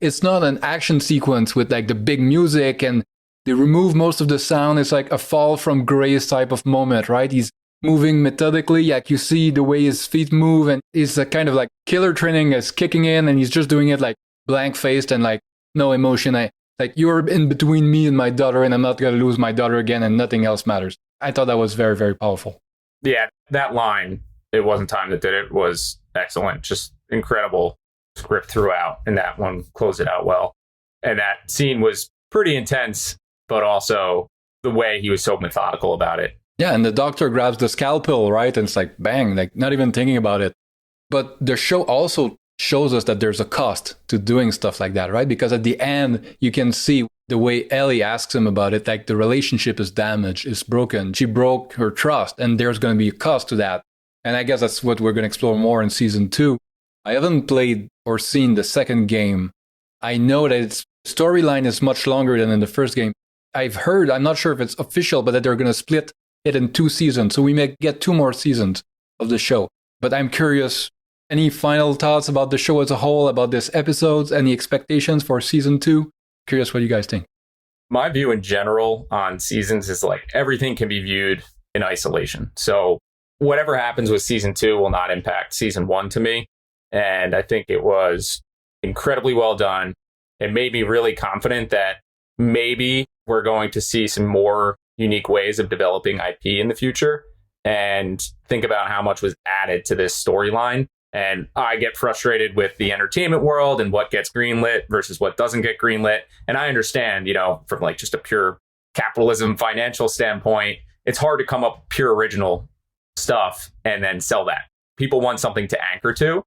it's not an action sequence with like the big music and they remove most of the sound. It's like a fall from grace type of moment, right? He's moving methodically, like you see the way his feet move, and it's a kind of like killer training is kicking in and he's just doing it like blank-faced and like no emotion. Like, you're in between me and my daughter, and I'm not going to lose my daughter again, and nothing else matters. I thought that was very, very powerful. Yeah, that line, "It wasn't time that did it," was excellent. Just incredible script throughout, and that one closed it out well. And that scene was pretty intense, but also the way he was so methodical about it. Yeah, and the doctor grabs the scalpel, right? And it's like, bang, like not even thinking about it. But the show also shows us that there's a cost to doing stuff like that, right? Because at the end, you can see the way Ellie asks him about it, like the relationship is damaged, is broken. She broke her trust, and there's going to be a cost to that. And I guess that's what we're going to explore more in season 2. I haven't played or seen the second game. I know that its storyline is much longer than in the first game. I've heard, I'm not sure if it's official, but that they're going to split it in 2 seasons. So we may get 2 more seasons of the show. But I'm curious, any final thoughts about the show as a whole, about this episodes, any expectations for season 2? Curious what you guys think. My view in general on seasons is like everything can be viewed in isolation. So whatever happens with season 2 will not impact season 1 to me. And I think it was incredibly well done. It made me really confident that maybe we're going to see some more unique ways of developing IP in the future, and think about how much was added to this storyline. And I get frustrated with the entertainment world and what gets greenlit versus what doesn't get greenlit. And I understand, from like just a pure capitalism financial standpoint, it's hard to come up with pure original stuff and then sell that. People want something to anchor to.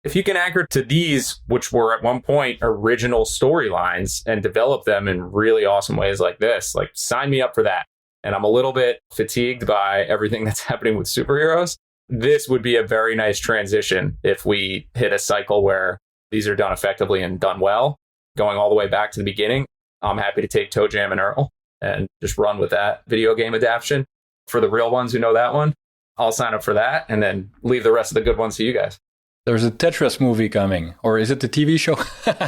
If you can anchor to these, which were at one point original storylines, and develop them in really awesome ways like this, like sign me up for that. And I'm a little bit fatigued by everything that's happening with superheroes. This would be a very nice transition if we hit a cycle where these are done effectively and done well, going all the way back to the beginning. I'm happy to take Toe Jam and Earl and just run with that video game adaptation. For the real ones who know that one, I'll sign up for that and then leave the rest of the good ones to you guys. There's a Tetris movie coming, or is it the TV show?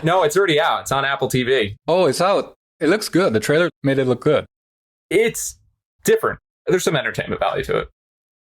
No, it's already out. It's on Apple TV. Oh, it's out. It looks good. The trailer made it look good. It's different. There's some entertainment value to it.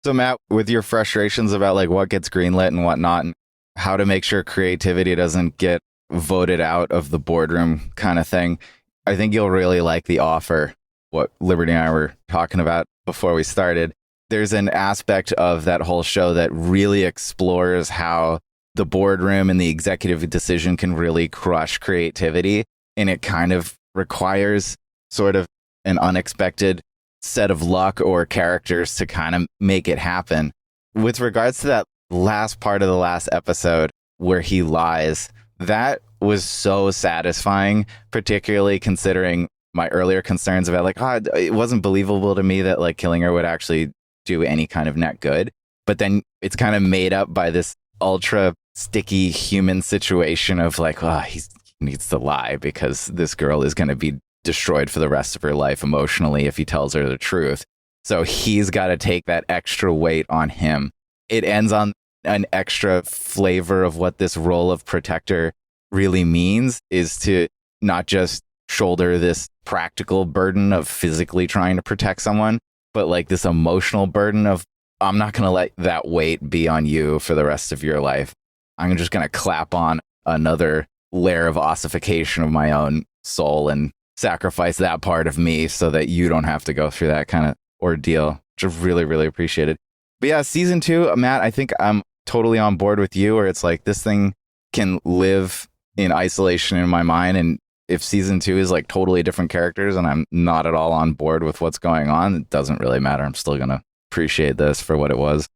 So Matt, with your frustrations about like what gets greenlit and whatnot, and how to make sure creativity doesn't get voted out of the boardroom kind of thing, I think you'll really like The Offer, what Liberty and I were talking about before we started. There's an aspect of that whole show that really explores how the boardroom and the executive decision can really crush creativity. And it kind of requires sort of an unexpected set of luck or characters to kind of make it happen. With regards to that last part of the last episode where he lies, that was so satisfying, particularly considering my earlier concerns about like, it wasn't believable to me that like killing her would actually do any kind of net good. But then it's kind of made up by this ultra sticky human situation of like, he needs to lie because this girl is going to be destroyed for the rest of her life emotionally if he tells her the truth. So he's got to take that extra weight on him. It ends on an extra flavor of what this role of protector really means, is to not just shoulder this practical burden of physically trying to protect someone, but like this emotional burden of, I'm not going to let that weight be on you for the rest of your life. I'm just going to clap on another layer of ossification of my own soul and sacrifice that part of me so that you don't have to go through that kind of ordeal, which I really, really appreciated. But yeah, season 2, Matt, I think I'm totally on board with you, where it's like this thing can live in isolation in my mind. And if season 2 is like totally different characters and I'm not at all on board with what's going on, it doesn't really matter. I'm still going to appreciate this for what it was.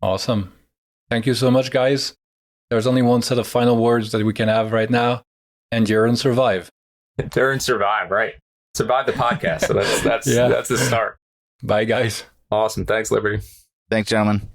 Awesome. Thank you so much, guys. There's only one set of final words that we can have right now. Endure and survive. Endure and survive, right? Survive the podcast. So that's the start. Bye, guys. Awesome. Thanks, Liberty. Thanks, gentlemen.